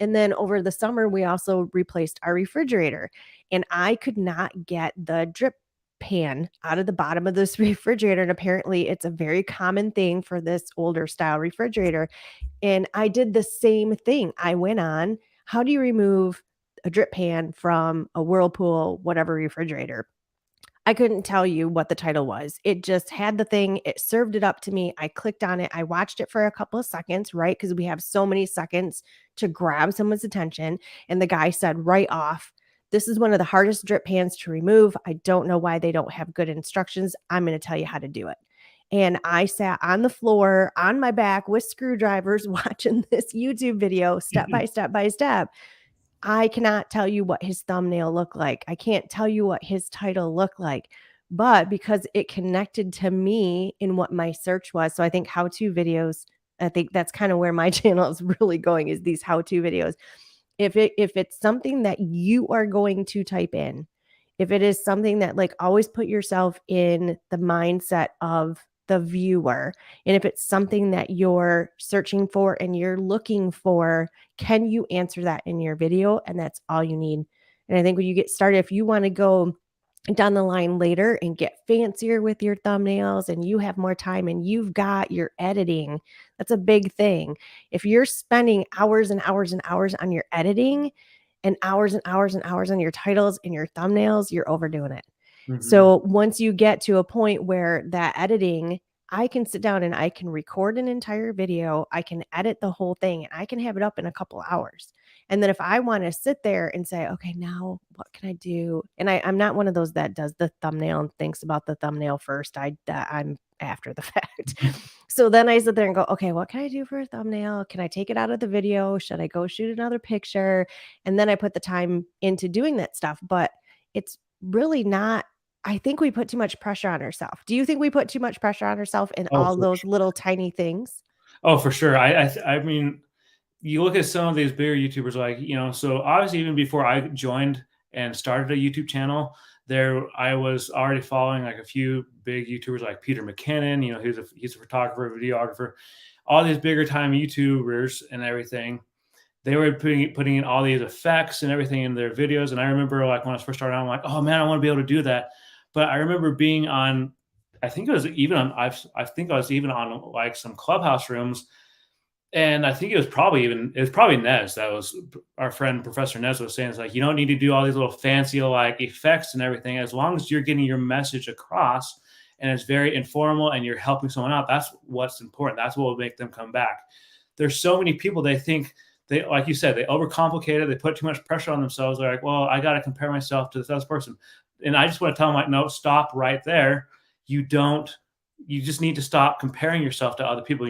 And then over the summer, we also replaced our refrigerator, and I could not get the drip pan out of the bottom of this refrigerator. And apparently it's a very common thing for this older style refrigerator. And I did the same thing. I went on, how do you remove a drip pan from a Whirlpool, whatever refrigerator? I couldn't tell you what the title was. It just had the thing, it served it up to me. I clicked on it. I watched it for a couple of seconds, right? Because we have so many seconds to grab someone's attention. And the guy said right off, this is one of the hardest drip pans to remove. I don't know why they don't have good instructions. I'm going to tell you how to do it. And I sat on the floor on my back with screwdrivers watching this YouTube video step by step by step. I cannot tell you what his thumbnail looked like. I can't tell you what his title looked like, but because it connected to me in what my search was. So I think how-to videos, I think that's kind of where my channel is really going, is these how-to videos. If it's something that you are going to type in, if it is something that, like, always put yourself in the mindset of the viewer. And if it's something that you're searching for and you're looking for, can you answer that in your video? And that's all you need. And I think when you get started, if you want to go down the line later and get fancier with your thumbnails and you have more time and you've got your editing, that's a big thing. If you're spending hours and hours and hours on your editing and hours and hours and hours on your titles and your thumbnails, you're overdoing it. Mhm. So once you get to a point where that editing, I can sit down and I can record an entire video, I can edit the whole thing, and I can have it up in a couple hours. And then if I want to sit there and say, okay, now what can I do? And I'm not one of those that does the thumbnail and thinks about the thumbnail first. I'm after the fact. So then I sit there and go, okay, what can I do for a thumbnail? Can I take it out of the video? Should I go shoot another picture? And then I put the time into doing that stuff. But it's really not, I think we put too much pressure on ourselves. Do you think we put too much pressure on ourselves in Oh, all for those sure. little tiny things? Oh, for sure. I mean, you look at some of these bigger YouTubers, like, so obviously even before I joined and started a YouTube channel, there I was already following like a few big YouTubers like Peter McKinnon, he's a photographer, videographer, all these bigger time YouTubers and everything. They were putting in all these effects and everything in their videos. And I remember like when I first started out, I'm like, oh man, I want to be able to do that. But I remember being on, I think it was even on, I think I was even on like some clubhouse rooms, and I think it was probably Nez that was our friend Professor Nez was saying, it's like you don't need to do all these little fancy like effects and everything, as long as you're getting your message across and it's very informal and you're helping someone out. That's what's important. That's what will make them come back. There's so many people, they think, they, like you said, they overcomplicate it, they put too much pressure on themselves. They're like, well, I got to compare myself to this other person. And I just want to tell them, like, no, stop right there. You don't, you just need to stop comparing yourself to other people.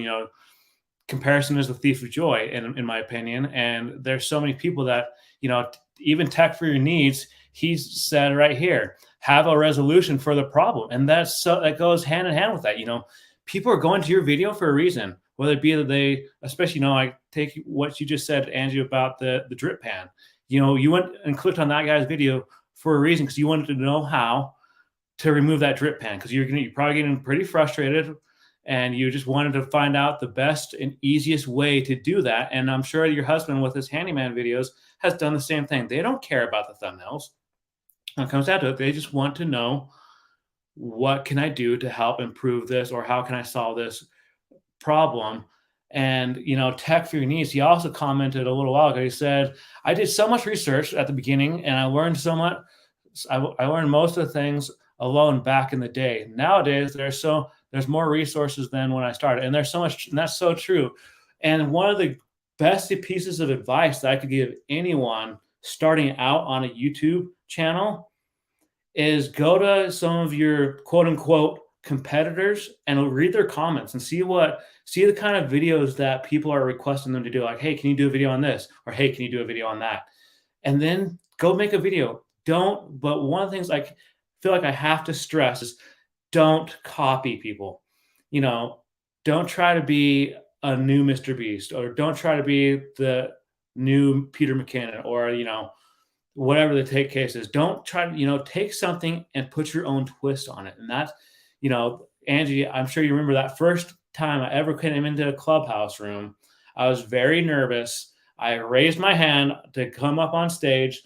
Comparison is the thief of joy, in my opinion. And there's so many people that, even tech for your needs, he's said right here, have a resolution for the problem. And that goes hand in hand with that. People are going to your video for a reason, whether it be that they, especially, like take what you just said, Angie, about the drip pan. You went and clicked on that guy's video for a reason, because you wanted to know how to remove that drip pan, because you're probably getting pretty frustrated and you just wanted to find out the best and easiest way to do that. And I'm sure your husband with his handyman videos has done the same thing. They don't care about the thumbnails. When it comes down to it, they just want to know, what can I do to help improve this, or how can I solve this problem? And tech for your needs. He also commented a little while ago. He said, I did so much research at the beginning and I learned so much. I learned most of the things alone back in the day. Nowadays, there's more resources than when I started, and there's so much, and that's so true. And one of the best pieces of advice that I could give anyone starting out on a YouTube channel is go to some of your quote unquote competitors and read their comments and see the kind of videos that people are requesting them to do. Like, hey, can you do a video on this? Or hey, can you do a video on that? And then go make a video. But one of the things I feel like I have to stress is, don't copy people. Don't try to be a new MrBeast, or don't try to be the new Peter McKinnon, or whatever the take case is. Don't try to take something and put your own twist on it. And that's, Angie, I'm sure you remember that first time I ever came into a clubhouse room. I was very nervous. I raised my hand to come up on stage,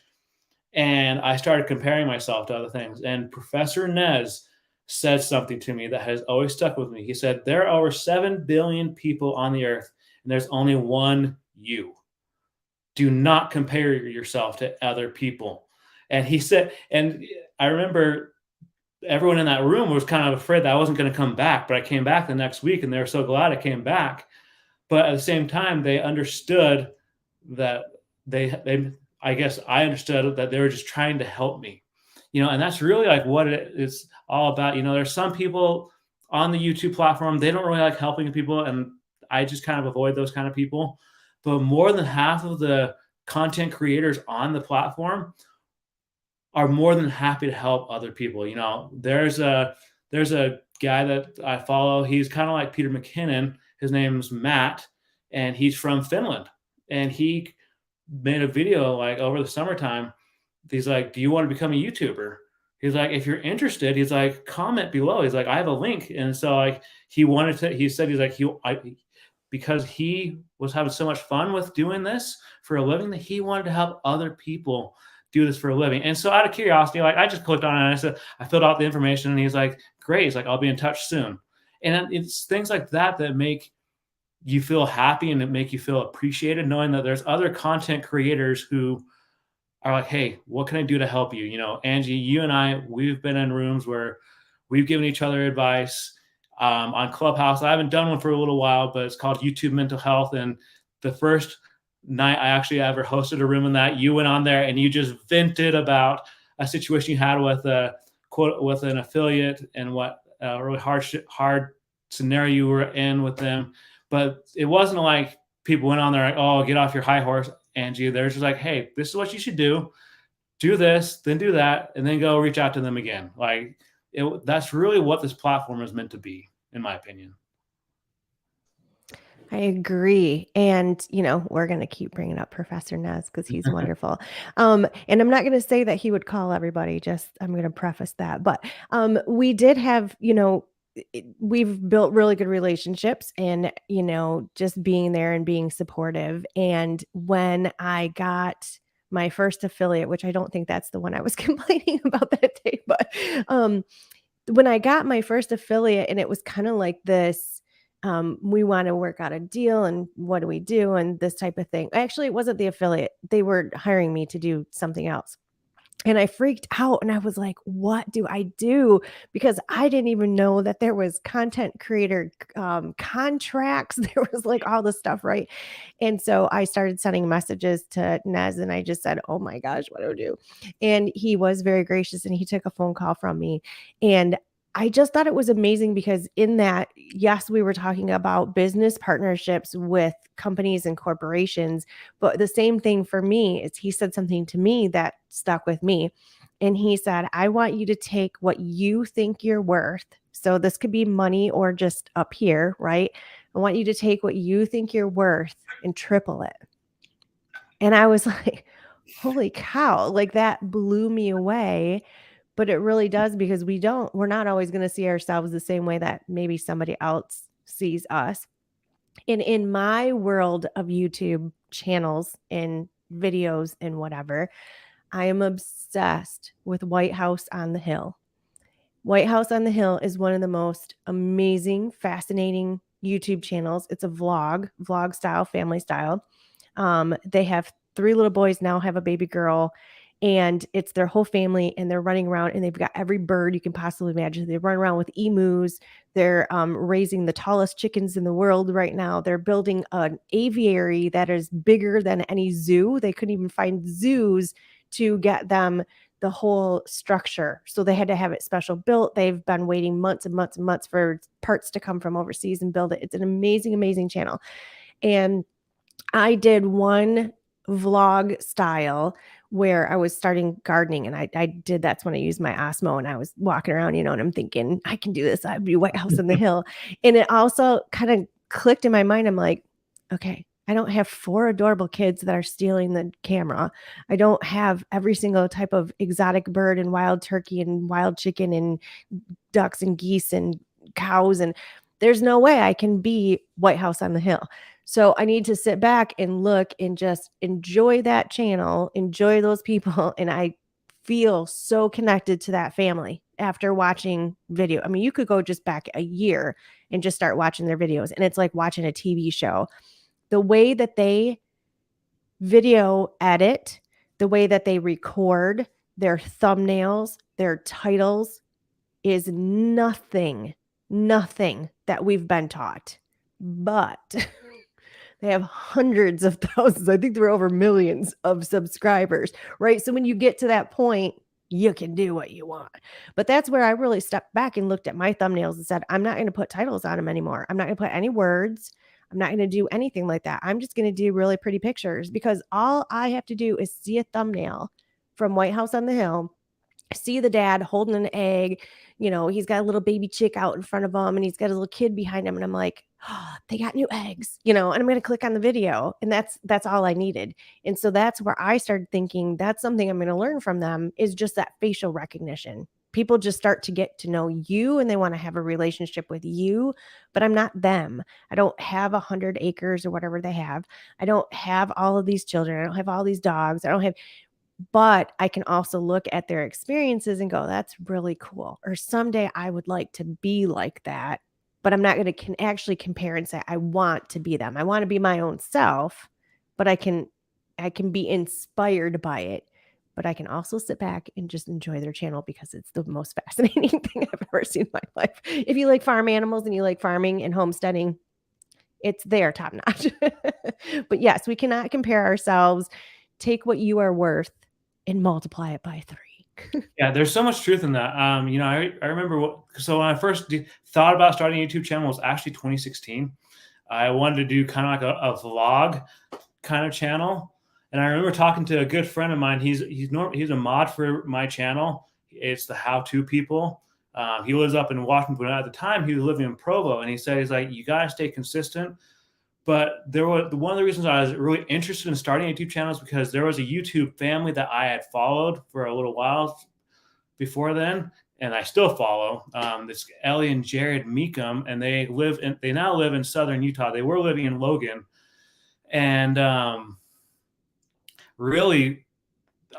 and I started comparing myself to other things. And Professor Nez said something to me that has always stuck with me. He said, there are over 7 billion people on the earth, and there's only one you. Do not compare yourself to other people. And he said, and I remember everyone in that room was kind of afraid that I wasn't going to come back, but I came back the next week and they were so glad I came back. But at the same time, they understood that I guess I understood that they were just trying to help me, and that's really like what it's all about. There's some people on the YouTube platform, they don't really like helping people, and I just kind of avoid those kind of people. But more than half of the content creators on the platform are more than happy to help other people. There's a guy that I follow. He's kind of like Peter McKinnon. His name's Matt, and he's from Finland. And he made a video like over the summertime. He's like, do you want to become a YouTuber? He's like, if you're interested, he's like, comment below. He's like, I have a link. And so like he said, he's like, because he was having so much fun with doing this for a living, that he wanted to help other people do this for a living. And so out of curiosity, like I just clicked on it and I said, I filled out the information, and he's like, great. He's like, I'll be in touch soon. And it's things like that that make you feel happy and it make you feel appreciated, knowing that there's other content creators who are like, hey, what can I do to help you? You know, Angie, you and I, we've been in rooms where we've given each other advice on Clubhouse. I haven't done one for a little while, but it's called YouTube Mental Health. And the first night I actually ever hosted a room in that, you went on there and you just vented about a situation you had with a quote with an affiliate and what really hard scenario you were in with them. But it wasn't like people went on there like, oh, get off your high horse, Angie. They're just like, hey, this is what you should do. Do this, then do that, and then go reach out to them again. Like that's really what this platform is meant to be, in my opinion. I agree. And, you know, we're going to keep bringing up Professor Nez because he's wonderful. And I'm not going to say that he would call everybody, just I'm going to preface that. But we did have, you know, we've built really good relationships and, you know, just being there and being supportive. And when I got my first affiliate, which I don't think that's the one I was complaining about that day, but when I got my first affiliate and it was kind of like this, we want to work out a deal and what do we do and this type of thing. Actually, it wasn't the affiliate. They were hiring me to do something else. And I freaked out and I was like, what do I do? Because I didn't even know that there was content creator contracts. There was like all this stuff, right? And so I started sending messages to Nez and I just said, oh my gosh, what do I do? And he was very gracious and he took a phone call from me. And I just thought it was amazing because in that, yes, we were talking about business partnerships with companies and corporations, but the same thing for me is he said something to me that stuck with me. And he said, I want you to take what you think you're worth. So this could be money or just up here, right? I want you to take what you think you're worth and triple it. And I was like, holy cow, like that blew me away. But it really does because we're not always going to see ourselves the same way that maybe somebody else sees us. And in my world of YouTube channels and videos and whatever, I am obsessed with White House on the Hill. White House on the Hill is one of the most amazing, fascinating YouTube channels. It's a vlog style, family style. They have 3 little boys now, have a baby girl, and it's their whole family, and they're running around, and they've got every bird you can possibly imagine. They run around with emus. They're raising the tallest chickens in the world right now. They're building an aviary that is bigger than any zoo. They couldn't even find zoos to get them the whole structure. So they had to have it special built. They've been waiting months and months and months for parts to come from overseas and build it. It's an amazing, amazing channel. And I did one vlog style where I was starting gardening and I did that's when I used my Osmo and I was walking around, you know, and I'm thinking I can do this. I'd be White House on the Hill. And it also kind of clicked in my mind. I'm like, okay, I don't have 4 adorable kids that are stealing the camera. I don't have every single type of exotic bird and wild turkey and wild chicken and ducks and geese and cows. And there's no way I can be White House on the Hill. So I need to sit back and look and just enjoy that channel, enjoy those people. And I feel so connected to that family after watching video. I mean, you could go just back a year and just start watching their videos. And it's like watching a TV show. The way that they video edit, the way that they record their thumbnails, their titles is nothing that we've been taught. But they have hundreds of thousands. I think there are over millions of subscribers, right? So when you get to that point, you can do what you want. But that's where I really stepped back and looked at my thumbnails and said, I'm not going to put titles on them anymore. I'm not going to put any words. I'm not going to do anything like that. I'm just going to do really pretty pictures because all I have to do is see a thumbnail from White House on the Hill, see the dad holding an egg, you know, he's got a little baby chick out in front of him and he's got a little kid behind him. And I'm like, oh, they got new eggs, you know, and I'm going to click on the video. And that's all I needed. And so that's where I started thinking that's something I'm going to learn from them is just that facial recognition. People just start to get to know you and they want to have a relationship with you, but I'm not them. I don't have 100 acres or whatever they have. I don't have all of these children. I don't have all these dogs. But I can also look at their experiences and go, that's really cool. Or someday I would like to be like that, but I'm not going to actually compare and say, I want to be them. I want to be my own self, but I can be inspired by it but I can also sit back and just enjoy their channel because it's the most fascinating thing I've ever seen in my life. If you like farm animals and you like farming and homesteading, it's there top notch. But yes, we cannot compare ourselves. Take what you are worth and multiply it by 3. Yeah, there's so much truth in that. I remember so when I first thought about starting a YouTube channel was actually 2016. I wanted to do kind of like a vlog kind of channel. And I remember talking to a good friend of mine. He's a mod for my channel. It's the How To People. He lives up in Washington. At the time, he was living in Provo, and he said, he's like, you gotta stay consistent. But one of the reasons I was really interested in starting a YouTube channel is because there was a YouTube family that I had followed for a little while before then, and I still follow. This Ellie and Jared Meekum, and they now live in southern Utah. They were living in Logan, and really,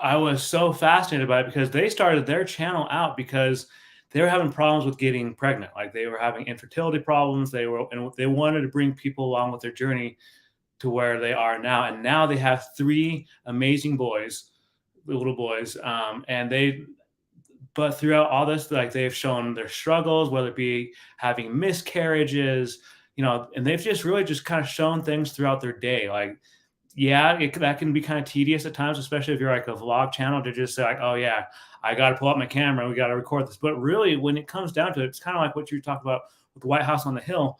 I was so fascinated by it because they started their channel out because they were having problems with getting pregnant. Like they were having infertility problems. They wanted to bring people along with their journey to where they are now. And now they have 3 amazing boys, little boys. But throughout all this, like they've shown their struggles, whether it be having miscarriages, and they've just really just kind of shown things throughout their day. Like, yeah, that can be kind of tedious at times, especially if you're like a vlog channel, to just say like, oh yeah, I got to pull up my camera, we got to record this. But really, when it comes down to it, it's kind of like what you talked about with the White House on the Hill.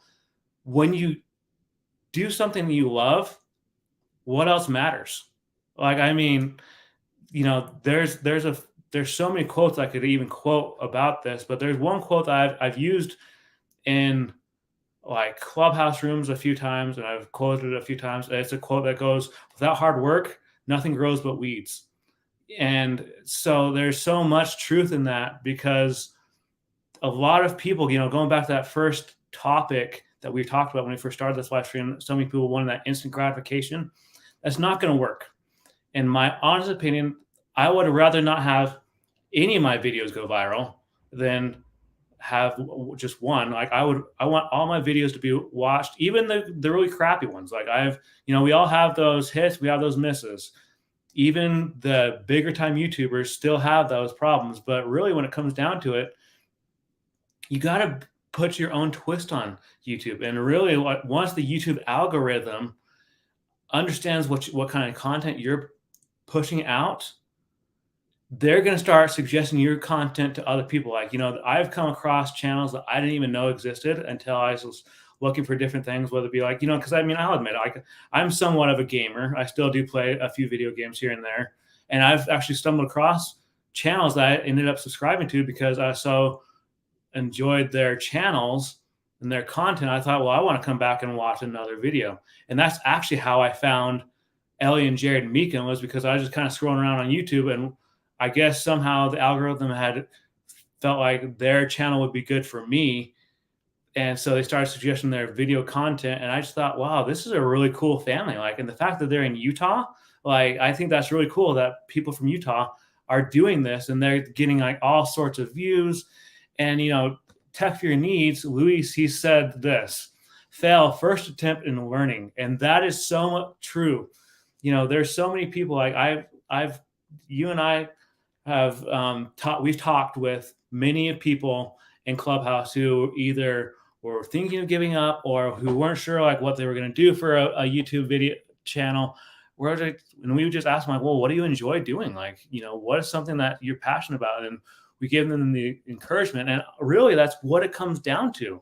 When you do something that you love, what else matters? Like, I mean, there's so many quotes I could even quote about this, but there's one quote that I've used in like Clubhouse rooms a few times, and I've quoted it a few times. It's a quote that goes, without hard work, nothing grows but weeds. And so there's so much truth in that, because a lot of people, going back to that first topic that we talked about when we first started this live stream, so many people wanted that instant gratification. That's not going to work. In my honest opinion, I would rather not have any of my videos go viral than have just one. Like I want all my videos to be watched, even the really crappy ones. Like we all have those hits, we have those misses. Even the bigger time YouTubers still have those problems. But really, when it comes down to it, you got to put your own twist on YouTube. And really, once the YouTube algorithm understands what kind of content you're pushing out, they're going to start suggesting your content to other people. Like, I've come across channels that I didn't even know existed until I was looking for different things, whether it be like, because I'll admit, I'm somewhat of a gamer. I still do play a few video games here and there. And I've actually stumbled across channels that I ended up subscribing to because I so enjoyed their channels and their content. I thought, well, I want to come back and watch another video. And that's actually how I found Ellie and Jared Meekum, was because I was just kind of scrolling around on YouTube, and I guess somehow the algorithm had felt like their channel would be good for me. And so they started suggesting their video content. And I just thought, wow, this is a really cool family. Like, and the fact that they're in Utah, like, I think that's really cool that people from Utah are doing this, and they're getting like all sorts of views. And, tech for your needs, Luis, he said this: fail first attempt in learning. And that is so true. There's so many people, like you and I have we've talked with many people in Clubhouse who either were thinking of giving up or who weren't sure like what they were going to do for a YouTube video channel. And we would just ask them like, well, what do you enjoy doing? Like, what is something that you're passionate about? And we give them the encouragement. And really, that's what it comes down to.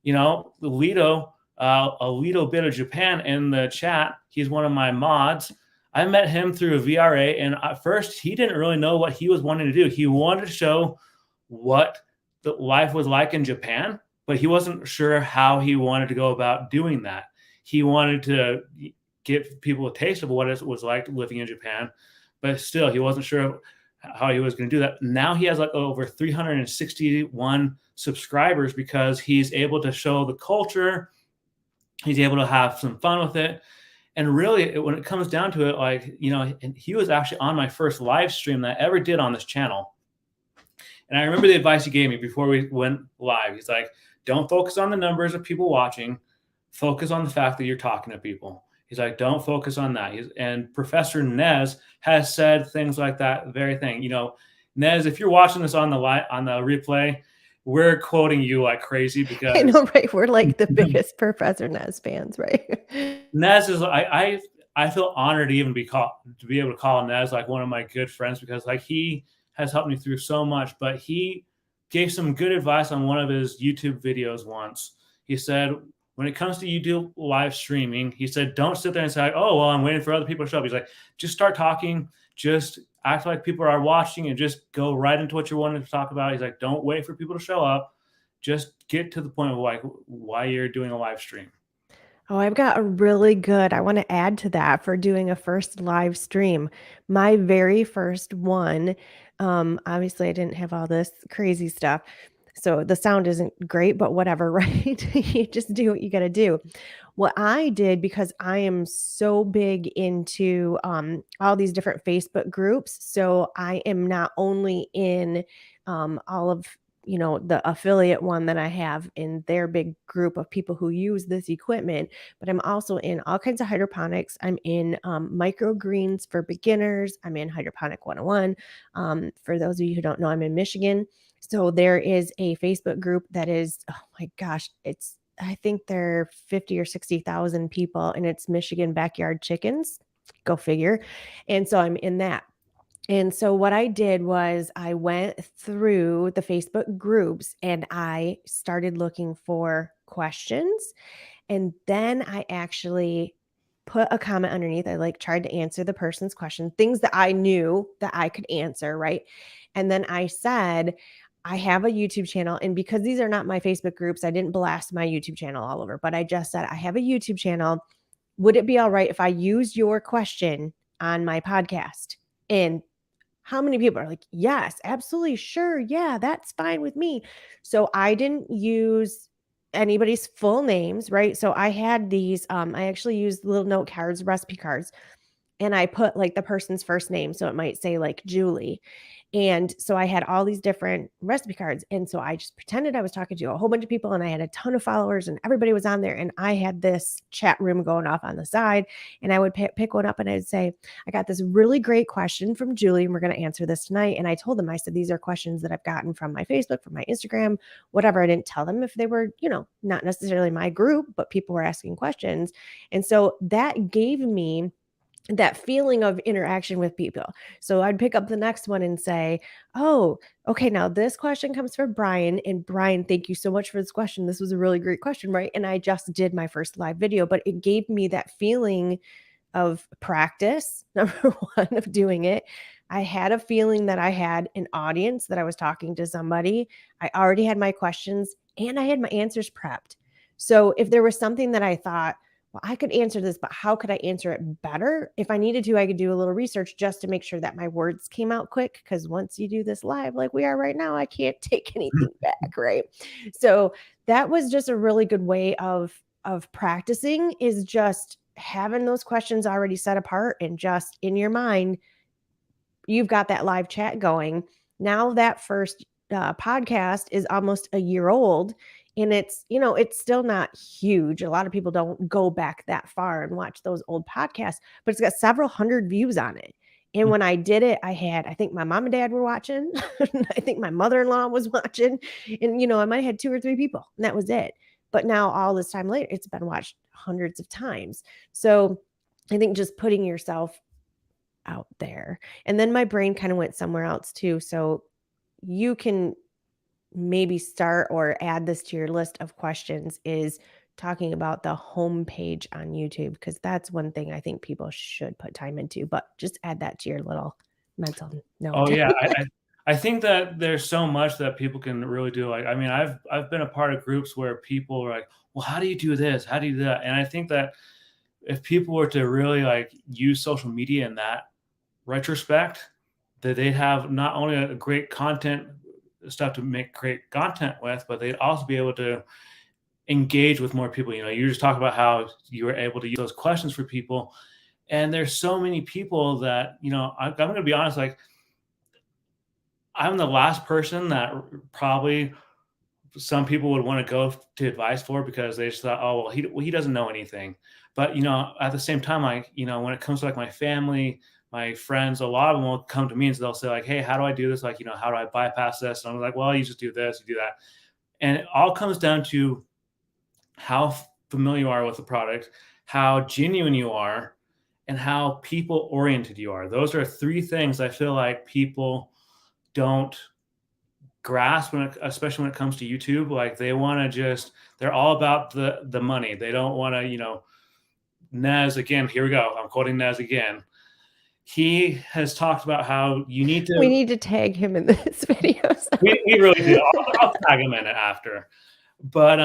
Alito, a little bit of Japan in the chat. He's one of my mods. I met him through a VRA, and at first he didn't really know what he was wanting to do. He wanted to show what the life was like in Japan, but he wasn't sure how he wanted to go about doing that. He wanted to give people a taste of what it was like living in Japan, but still he wasn't sure how he was going to do that. Now he has like over 361 subscribers because he's able to show the culture. He's able to have some fun with it. And really, when it comes down to it, like, and he was actually on my first live stream that I ever did on this channel. And I remember the advice he gave me before we went live. He's like, don't focus on the numbers of people watching. Focus on the fact that you're talking to people. He's like, don't focus on that. And Professor Nez has said things like that very thing. Nez, if you're watching this on the replay, we're quoting you like crazy I because know, right? We're like the biggest Professor Nez fans, right? Nez is I feel honored to even be able to call Nez like one of my good friends, because like he has helped me through so much. But he gave some good advice on one of his YouTube videos once. He said, when it comes to YouTube live streaming, he said, don't sit there and say, oh, well, I'm waiting for other people to show up. He's like, just start talking, just act like people are watching, and just go right into what you're wanting to talk about. He's like, don't wait for people to show up. Just get to the point of like why you're doing a live stream. Oh, I've got a really good I wanna add to that for doing a first live stream. My very first one, obviously, I didn't have all this crazy stuff, so the sound isn't great, but whatever, right? You just do what you gotta do. What I did, because I am so big into, all these different Facebook groups, so I am not only in, all of the affiliate one that I have in their big group of people who use this equipment, but I'm also in all kinds of hydroponics. I'm in microgreens for beginners. I'm in Hydroponic 101. For those of you who don't know, I'm in Michigan. So there is a Facebook group that is, oh my gosh, I think there are 50 or 60,000 people, and it's Michigan Backyard Chickens. Go figure. And so I'm in that. And so what I did was I went through the Facebook groups and I started looking for questions. And then I actually put a comment underneath. I like tried to answer the person's question, things that I knew that I could answer, right? And then I said, I have a YouTube channel. And because these are not my Facebook groups, I didn't blast my YouTube channel all over, but I just said, I have a YouTube channel. Would it be all right if I used your question on my podcast? And how many people are like, yes, absolutely, sure, yeah, that's fine with me. So I didn't use anybody's full names, right? So I had these, I actually used little note cards, recipe cards, and I put like the person's first name. So it might say like Julie. And so I had all these different recipe cards. And so I just pretended I was talking to a whole bunch of people, and I had a ton of followers and everybody was on there. And I had this chat room going off on the side, and I would pick one up and I'd say, I got this really great question from Julie and we're going to answer this tonight. And I told them, I said, these are questions that I've gotten from my Facebook, from my Instagram, whatever. I didn't tell them if they were, not necessarily my group, but people were asking questions. And so that gave me that feeling of interaction with people. So I'd pick up the next one and say, oh, okay, now this question comes from Brian. And Brian, thank you so much for this question. This was a really great question, right? And I just did my first live video, but it gave me that feeling of practice, number one, of doing it. I had a feeling that I had an audience, that I was talking to somebody. I already had my questions and I had my answers prepped. So if there was something that I thought, well, I could answer this, but how could I answer it better? If I needed to, I could do a little research just to make sure that my words came out quick. Because once you do this live, like we are right now, I can't take anything back, right? So that was just a really good way of practicing, is just having those questions already set apart, and just in your mind, you've got that live chat going. Now that first podcast is almost a year old, and it's still not huge. A lot of people don't go back that far and watch those old podcasts, but it's got several hundred views on it. And when I did it, I think my mom and dad were watching. I think my mother-in-law was watching. And, I might have had 2 or 3 people, and that was it. But now all this time later, it's been watched hundreds of times. So I think just putting yourself out there. And then my brain kind of went somewhere else too. So you can maybe start or add this to your list of questions, is talking about the homepage on YouTube, because that's one thing I think people should put time into, but just add that to your little mental note. Oh yeah, I think that there's so much that people can really do. Like, I mean, I've been a part of groups where people are like, well, how do you do this? How do you do that? And I think that if people were to really like use social media in that retrospect, that they'd have not only a great content stuff to make great content with, but they'd also be able to engage with more people. You just talk about how you were able to use those questions for people. And there's so many people that, I'm going to be honest, like I'm the last person that probably some people would want to go to advice for because they just thought, oh, well, he doesn't know anything. But, at the same time, like, when it comes to like my family, my friends, a lot of them will come to me and they'll say like, hey, how do I do this? Like, how do I bypass this? And I'm like, well, you just do this, you do that. And it all comes down to how familiar you are with the product, how genuine you are, and how people oriented you are. Those are three things I feel like people don't grasp especially when it comes to YouTube. Like they're all about the money. They don't want to, Nez again. Here we go. I'm quoting Nez again. He has talked about how you need to. We need to tag him in this video. We really do. I'll tag him in it after. But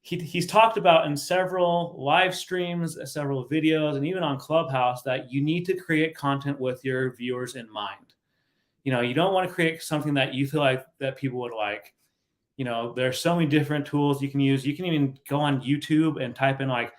he's talked about in several live streams, several videos, and even on Clubhouse that you need to create content with your viewers in mind. You don't want to create something that you feel like that people would like. There's so many different tools you can use. You can even go on YouTube and type in like,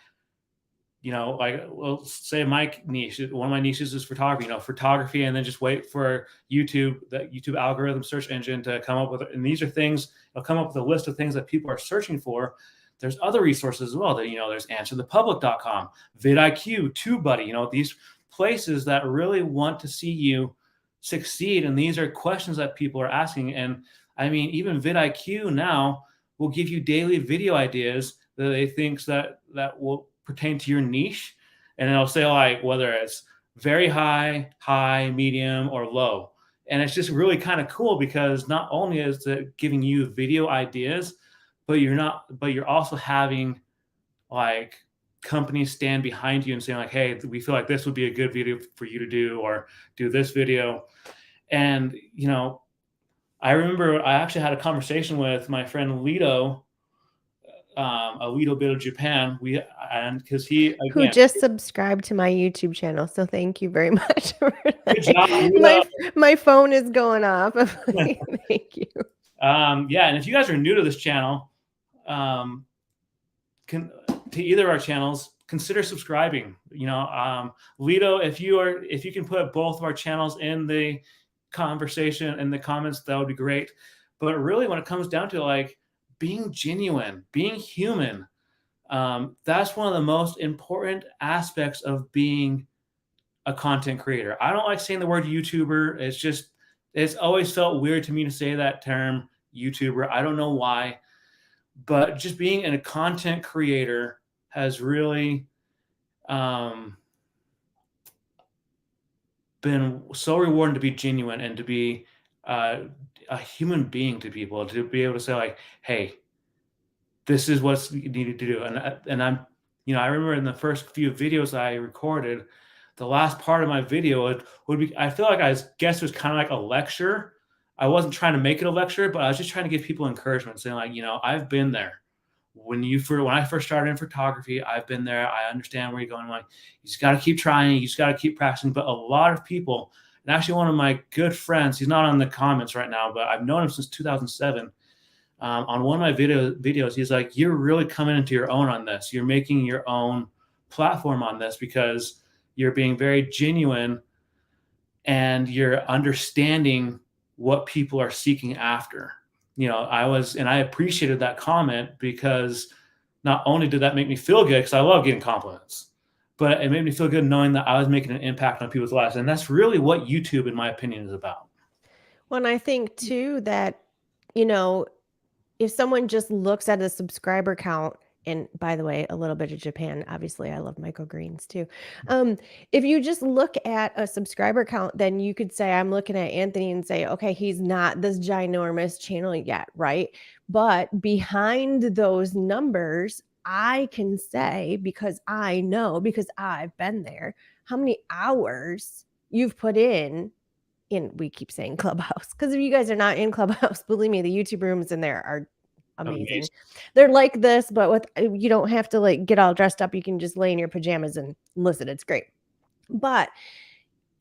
well, say my niche, one of my niches is photography, and then just wait for the YouTube algorithm search engine to come up with it. And these are things, it'll come up with a list of things that people are searching for. There's other resources as well that, there's answerthepublic.com, vidIQ, TubeBuddy, these places that really want to see you succeed. And these are questions that people are asking. And I mean, even vidIQ now will give you daily video ideas that they think that will pertain to your niche. And it'll say like whether it's very high, medium, or low. And it's just really kind of cool because not only is it giving you video ideas, but you're also having like companies stand behind you and saying like, hey, we feel like this would be a good video for you to do, or do this video. And, I remember I actually had a conversation with my friend Lito, a little bit of Japan. Because he, again, who just subscribed to my YouTube channel. So thank you very much. Good job, my phone is going off. Thank you. Yeah. And if you guys are new to this channel, to either of our channels, consider subscribing. Lito, if you can put both of our channels in the conversation in the comments, that would be great. But really, when it comes down to like being genuine, being human, that's one of the most important aspects of being a content creator. I don't like saying the word YouTuber. It's always felt weird to me to say that term, YouTuber. I don't know why, but just being a content creator has really been so rewarding, to be genuine and to be a human being to people, to be able to say like, hey, this is what's needed to do. And I'm, I remember in the first few videos I recorded, the last part of my video would be, I feel like guess it was kind of like a lecture. I wasn't trying to make it a lecture, but I was just trying to give people encouragement, saying like, I've been there. When I first started in photography, I've been there. I understand where you're going. Like, you just got to keep trying. You just got to keep practicing. But a lot of people, and actually one of my good friends, he's not on the comments right now, but I've known him since 2007. On one of my videos, he's like, you're really coming into your own on this. You're making your own platform on this because you're being very genuine and you're understanding what people are seeking after. I appreciated that comment because not only did that make me feel good, because I love getting compliments, but it made me feel good knowing that I was making an impact on people's lives. And that's really what YouTube, in my opinion, is about. Well, and I think too that, if someone just looks at a subscriber count, and by the way, a little bit of Japan, obviously I love microgreens too. If you just look at a subscriber count, then you could say, I'm looking at Anthony and say, okay, he's not this ginormous channel yet, right? But behind those numbers, I can say, because I know, because I've been there, how many hours you've put in, we keep saying Clubhouse, because if you guys are not in Clubhouse, believe me, the YouTube rooms in there are amazing. They're like this, but you don't have to like get all dressed up. You can just lay in your pajamas and listen. It's great. But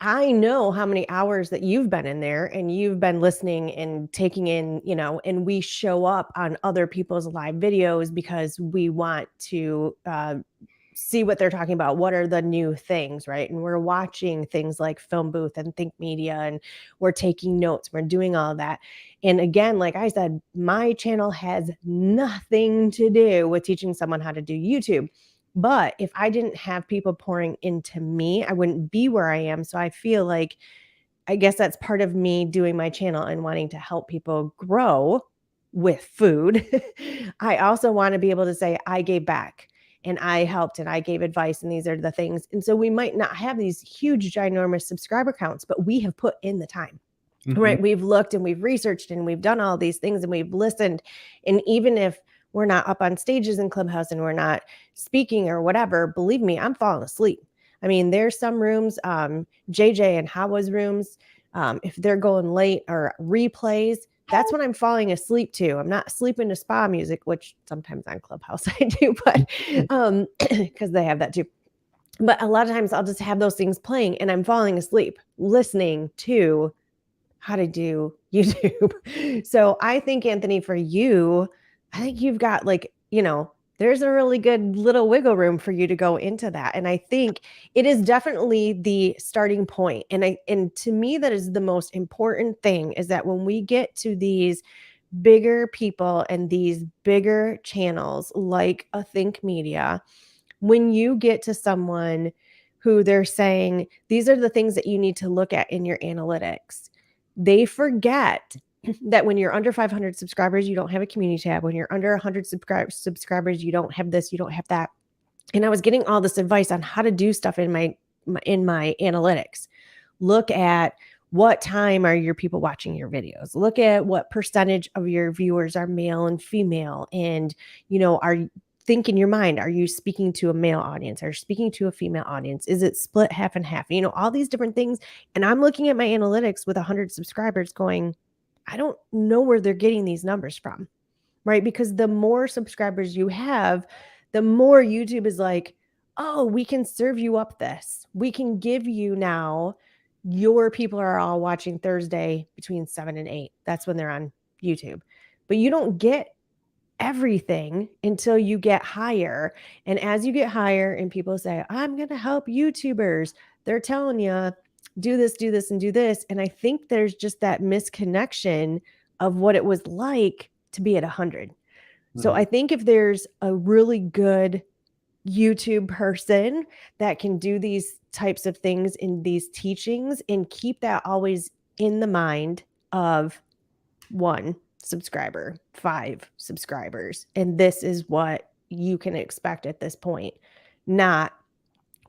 I know how many hours that you've been in there and you've been listening and taking in, and we show up on other people's live videos because we want to see what they're talking about. What are the new things, right? And we're watching things like Film Booth and Think Media, and we're taking notes. We're doing all of that. And again, like I said, my channel has nothing to do with teaching someone how to do YouTube. But if I didn't have people pouring into me, I wouldn't be where I am. So I feel like, I guess that's part of me doing my channel and wanting to help people grow with food. I also want to be able to say, I gave back and I helped and I gave advice, and these are the things. And so we might not have these huge, ginormous subscriber counts, but we have put in the time. Right. We've looked and we've researched and we've done all these things and we've listened. And even if we're not up on stages in Clubhouse and we're not speaking or whatever, believe me, I'm falling asleep. I mean, there's some rooms, JJ and Hawa's rooms, if they're going late or replays, that's when I'm falling asleep too. I'm not sleeping to spa music, which sometimes on Clubhouse I do, but because they have that too. But a lot of times I'll just have those things playing and I'm falling asleep listening to how to do YouTube. So I think, Anthony, for you, I think you've got there's a really good little wiggle room for you to go into that. And I think it is definitely the starting point. And to me, that is the most important thing, is that when we get to these bigger people and these bigger channels like a Think Media, when you get to someone who they're saying, these are the things that you need to look at in your analytics, they forget that when you're under 500 subscribers, you don't have a community tab. When you're under 100 subscribers, you don't have this, you don't have that. And I was getting all this advice on how to do stuff in my analytics. Look at what time are your people watching your videos. Look at what percentage of your viewers are male and female. And, think in your mind, are you speaking to a male audience? Are you speaking to a female audience? Is it split half and half? All these different things. And I'm looking at my analytics with 100 subscribers going, I don't know where they're getting these numbers from, right? Because the more subscribers you have, the more YouTube is like, oh, we can serve you up this. We can give you now, your people are all watching Thursday between 7 and 8. That's when they're on YouTube. But you don't get everything until you get higher. And as you get higher and people say, I'm going to help YouTubers, they're telling you, do this, and do this. And I think there's just that misconnection of what it was like to be at 100. So I think if there's a really good YouTube person that can do these types of things in these teachings and keep that always in the mind of 1 subscriber, 5 subscribers, and this is what you can expect at this point, not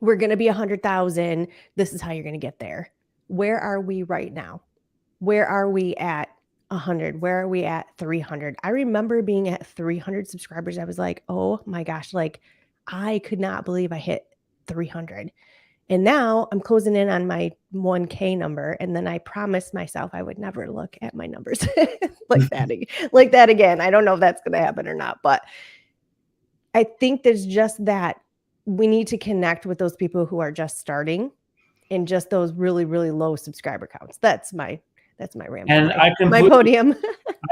we're going to be 100,000. This is how you're going to get there. Where are we right now? Where are we at 100? Where are we at 300? I remember being at 300 subscribers. I was like, oh my gosh, like I could not believe I hit 300. And now I'm closing in on my 1K number. And then I promised myself I would never look at my numbers like that again. I don't know if that's going to happen or not, but I think there's just that we need to connect with those people who are just starting and just those really, really low subscriber counts. That's my ramble. And my podium.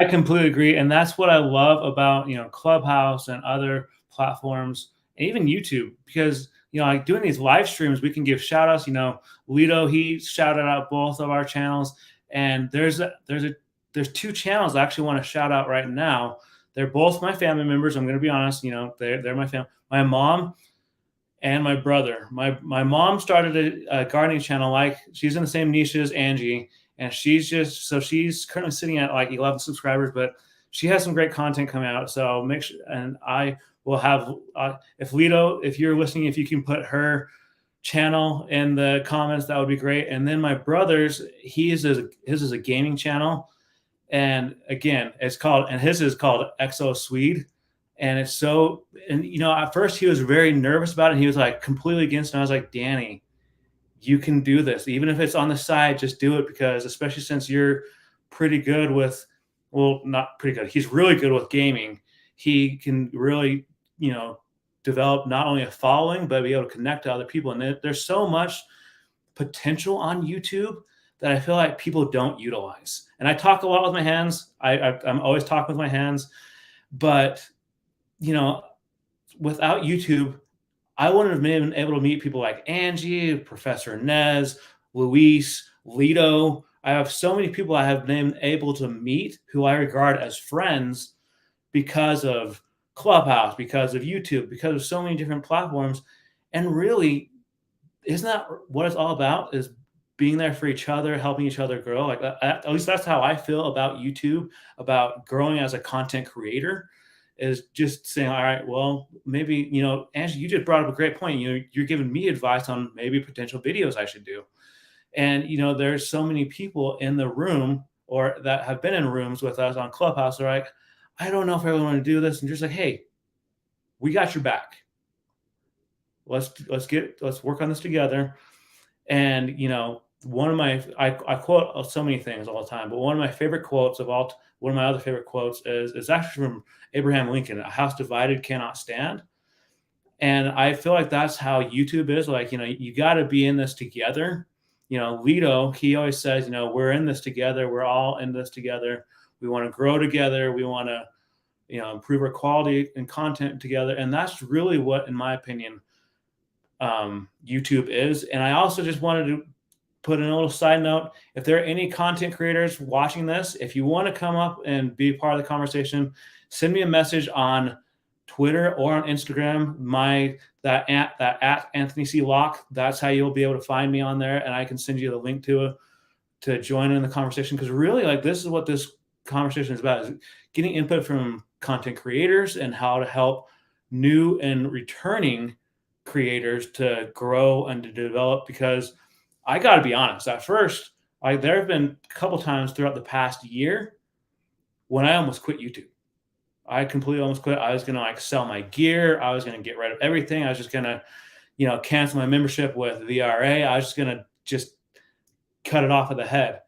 I completely agree. And that's what I love about, Clubhouse and other platforms, and even YouTube, because, like doing these live streams, we can give shout outs. Lito, he shouted out both of our channels. And there's 2 channels I actually want to shout out right now. They're both my family members. I'm going to be honest, they're my family. My mom and my brother. My mom started a gardening channel, like she's in the same niche as Angie. And she's currently sitting at like 11 subscribers, but she has some great content coming out. So make sure, and I will have, if Lito, if you're listening, if you can put her channel in the comments, that would be great. And then my brother's, his is a gaming channel. And again, his is called Exo Swede. And it's so, and at first he was very nervous about it. He was like completely against it. And I was like, Danny, you can do this. Even if it's on the side, just do it, because especially since you're pretty good with, well, not pretty good. He's really good with gaming. He can really, develop not only a following, but be able to connect to other people. And there's so much potential on YouTube that I feel like people don't utilize. And I talk a lot with my hands. I'm always talking with my hands, but without YouTube, I wouldn't have been able to meet people like Angie, Professor Nez, Luis, Lito. I have so many people I have been able to meet who I regard as friends because of Clubhouse, because of YouTube, because of so many different platforms. And really, isn't that what it's all about? Is being there for each other, helping each other grow. Like at least that's how I feel about YouTube, about growing as a content creator. Is just saying, all right, well, maybe Angie, you just brought up a great point. You're giving me advice on maybe potential videos I should do. And there's so many people in the room or that have been in rooms with us on Clubhouse. They're like, I don't know if I really want to do this, and just like, hey, we got your back. Let's work on this together. And one of my I quote so many things all the time, but one of my favorite quotes one of my other favorite quotes is actually from Abraham Lincoln: "A house divided cannot stand." And I feel like that's how YouTube is. Like, you got to be in this together. Lito, he always says, we're in this together. We're all in this together. We want to grow together. We want to, improve our quality and content together. And that's really what, in my opinion, YouTube is. And I also just wanted to put in a little side note. If there are any content creators watching this, if you want to come up and be part of the conversation, send me a message on Twitter or on Instagram. That at Anthony C. Locke. That's how you'll be able to find me on there, and I can send you the link to join in the conversation. Because really, like, this is what this conversation is about: is getting input from content creators and how to help new and returning creators to grow and to develop. Because I got to be honest, at first, there have been a couple times throughout the past year when I almost quit YouTube. I completely almost quit. I was going to sell my gear. I was going to get rid of everything. I was just going to, cancel my membership with VRA. I was just going to just cut it off of the head,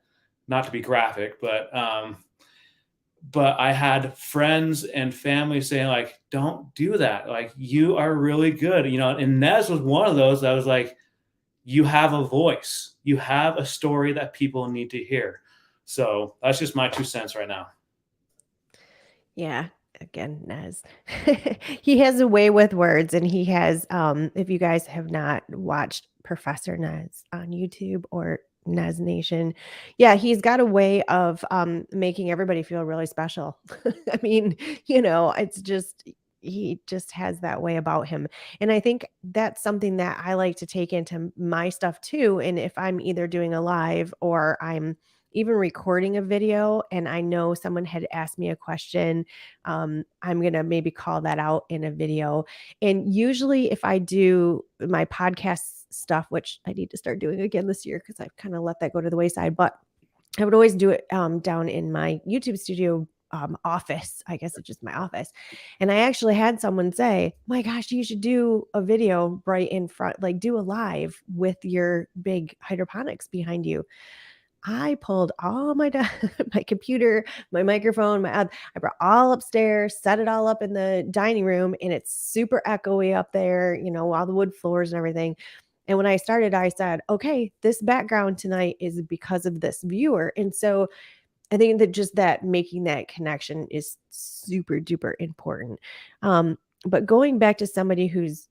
not to be graphic, but I had friends and family saying, like, don't do that. Like, you are really good, and Nez was one of those that was like, you have a voice, you have a story that people need to hear. So that's just my 2 cents right now. Yeah. Again, Nez. He has a way with words, and he has, if you guys have not watched Professor Nez on YouTube or Nez Nation, yeah, he's got a way of making everybody feel really special. I mean, it's just, he just has that way about him. And I think that's something that I like to take into my stuff too. And if I'm either doing a live or I'm even recording a video and I know someone had asked me a question, I'm going to maybe call that out in a video. And usually if I do my podcast stuff, which I need to start doing again this year because I've kind of let that go to the wayside, but I would always do it down in my YouTube studio office. I guess it's just my office. And I actually had someone say, my gosh, you should do a video right in front, like do a live with your big hydroponics behind you. I pulled all my my computer, my microphone, I brought all upstairs, set it all up in the dining room, and it's super echoey up there, all the wood floors and everything. And when I started, I said, okay, this background tonight is because of this viewer. And so I think that just that making that connection is super duper important. But going back to somebody who's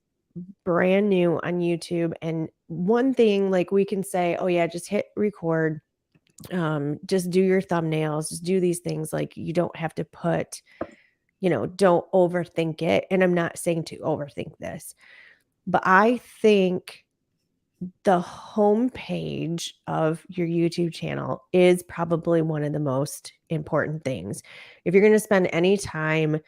brand new on YouTube, and one thing, like, we can say, oh yeah, just hit record, just do your thumbnails, just do these things. Like, you don't have to put, don't overthink it. And I'm not saying to overthink this, but I think the homepage of your YouTube channel is probably one of the most important things. If you're going to spend any time,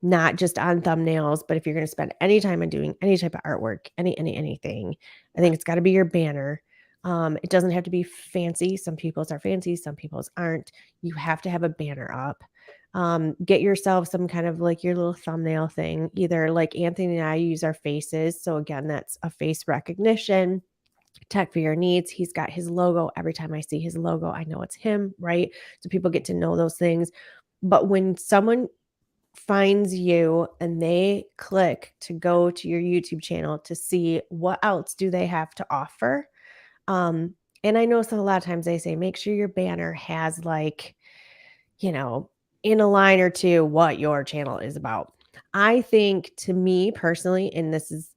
not just on thumbnails, but if you're going to spend any time on doing any type of artwork, anything, I think it's got to be your banner. It doesn't have to be fancy. Some people's are fancy, some people's aren't. You have to have a banner up. Get yourself some kind of like your little thumbnail thing. Either like Anthony and I use our faces. So again, that's a face recognition. Tech for your needs. He's got his logo. Every time I see his logo, I know it's him, right? So people get to know those things. But when someone finds you and they click to go to your YouTube channel to see what else do they have to offer. And I know a lot of times they say, make sure your banner has, like, in a line or two, what your channel is about. I think, to me personally, and this is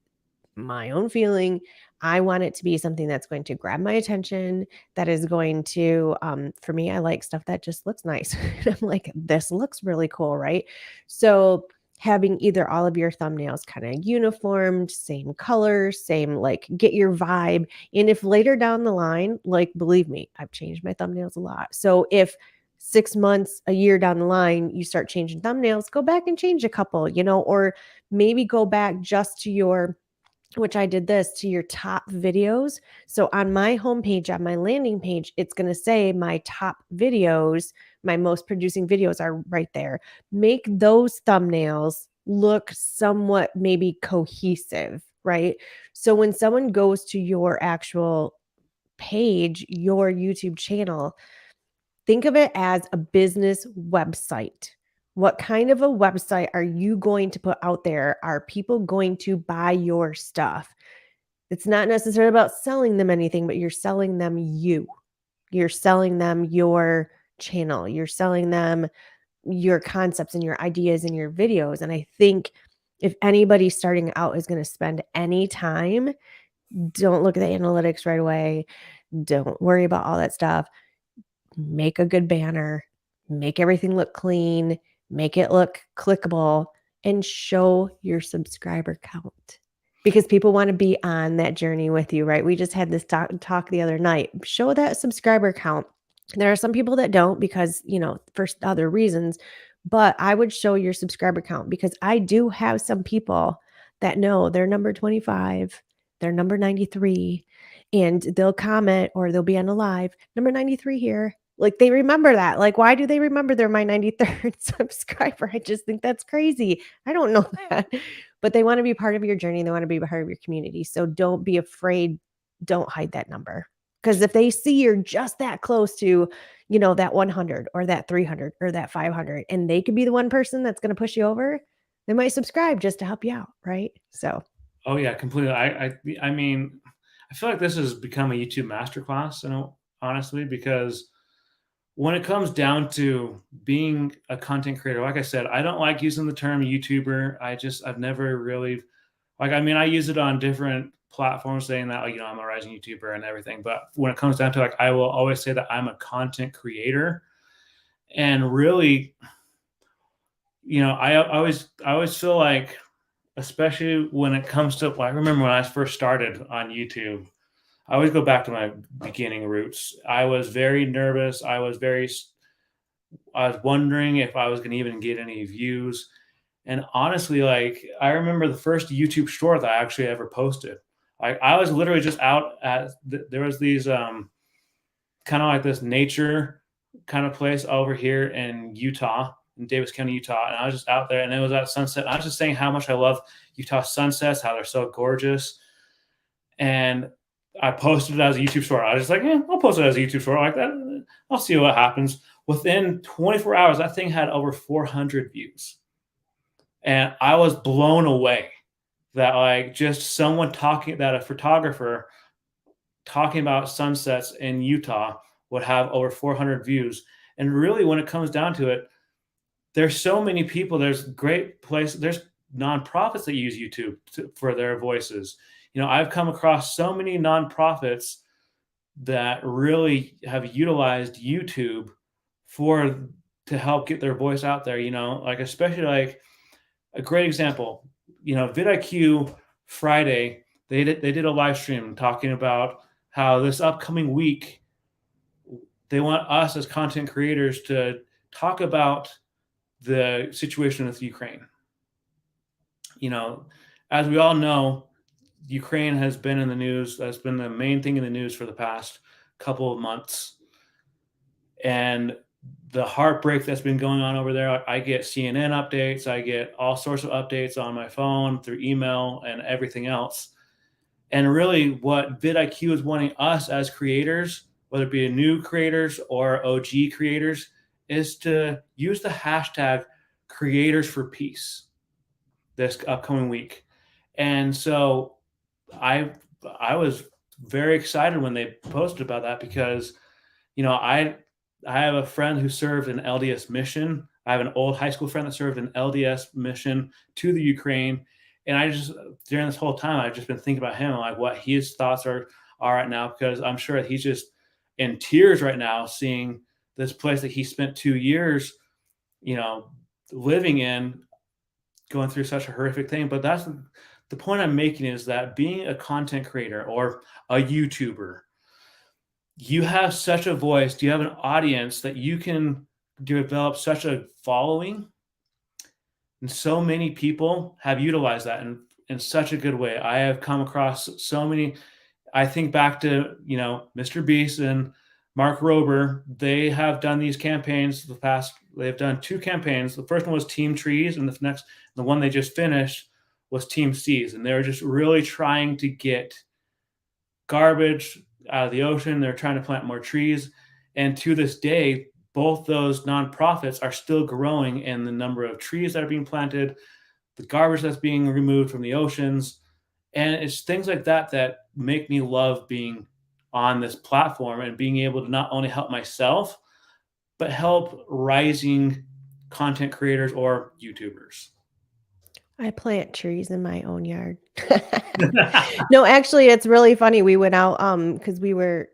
my own feeling. I want it to be something that's going to grab my attention, that is going to, for me, I like stuff that just looks nice. I'm like, this looks really cool, right? So having either all of your thumbnails kind of uniformed, same color, same, like, get your vibe. And if later down the line, like, believe me, I've changed my thumbnails a lot. So if 6 months, a year down the line, you start changing thumbnails, go back and change a couple, or maybe go back just to your, which I did this, to your top videos. So on my homepage, on my landing page, it's going to say my top videos, my most producing videos are right there. Make those thumbnails look somewhat maybe cohesive, right? So when someone goes to your actual page, your YouTube channel, think of it as a business website. What kind of a website are you going to put out there? Are people going to buy your stuff? It's not necessarily about selling them anything, but you're selling them you. You're selling them your channel. You're selling them your concepts and your ideas and your videos. And I think if anybody starting out is going to spend any time, don't look at the analytics right away. Don't worry about all that stuff. Make a good banner, make everything look clean, make it look clickable, and show your subscriber count, because people want to be on that journey with you, right? We just had this talk the other night. Show that subscriber count. There are some people that don't because, for other reasons, but I would show your subscriber count, because I do have some people that know they're number 25, they're number 93, and they'll comment or they'll be on a live, number 93 here. Like, they remember that. Like, why do they remember they're my 93rd subscriber? I just think that's crazy. I don't know that. But they want to be part of your journey. They want to be part of your community. So don't be afraid. Don't hide that number. Because if they see you're just that close to, that 100 or that 300 or that 500, and they could be the one person that's going to push you over, they might subscribe just to help you out, right? So. Oh yeah, completely. I mean, I feel like this has become a YouTube masterclass, honestly, because when it comes down to being a content creator, like I said, I don't like using the term YouTuber. I've never really, like, I mean, I use it on different platforms saying that, like, I'm a rising YouTuber and everything. But when it comes down to, like, I will always say that I'm a content creator. And really, I always feel like, especially when it comes to, well, I remember when I first started on YouTube, I always go back to my beginning roots. I was very nervous. I was wondering if I was going to even get any views. And honestly, like, I remember the first YouTube short that I actually ever posted. Like, I was literally just out at, there was these, kind of like this nature kind of place over here in Utah, in Davis County, Utah. And I was just out there, and it was at sunset. And I was just saying how much I love Utah sunsets, how they're so gorgeous. And I posted it as a YouTube short. I was just like, I'll post it as a YouTube short like that. I'll see what happens. Within 24 hours, that thing had over 400 views. And I was blown away that, like, just someone a photographer talking about sunsets in Utah would have over 400 views. And really, when it comes down to it, there's so many people. There's great places. There's nonprofits that use YouTube for their voices. I've come across so many nonprofits that really have utilized YouTube to help get their voice out there, like, especially, like, a great example, vidIQ Friday, they did a live stream talking about how this upcoming week they want us as content creators to talk about the situation with Ukraine. As we all know, Ukraine has been in the news. That's been the main thing in the news for the past couple of months. And the heartbreak that's been going on over there, I get CNN updates. I get all sorts of updates on my phone, through email, and everything else. And really, what vidIQ is wanting us as creators, whether it be new creators or OG creators, is to use the hashtag creators for peace this upcoming week. And so I was very excited when they posted about that, because I have a friend who served an LDS mission. I have an old high school friend that served an LDS mission to the Ukraine, And I just, during this whole time, I've just been thinking about him, like what his thoughts are right now, because I'm sure he's just in tears right now, seeing this place that he spent 2 years, you know, living in, going through such a horrific thing. But that's the point I'm making, is that being a content creator or a YouTuber, you have such a voice, you have an audience that you can develop such a following, and so many people have utilized that in such a good way. I have come across so many. I think back to, MrBeast and Mark Rober. They have done these campaigns. They've done two campaigns. The first one was Team Trees, and the one they just finished was Team Seas. And they were just really trying to get garbage out of the ocean. They're trying to plant more trees. And to this day, both those nonprofits are still growing in the number of trees that are being planted, the garbage that's being removed from the oceans. And it's things like that that make me love being on this platform and being able to not only help myself, but help rising content creators or YouTubers. I plant trees in my own yard. No, actually, it's really funny. We went out because we were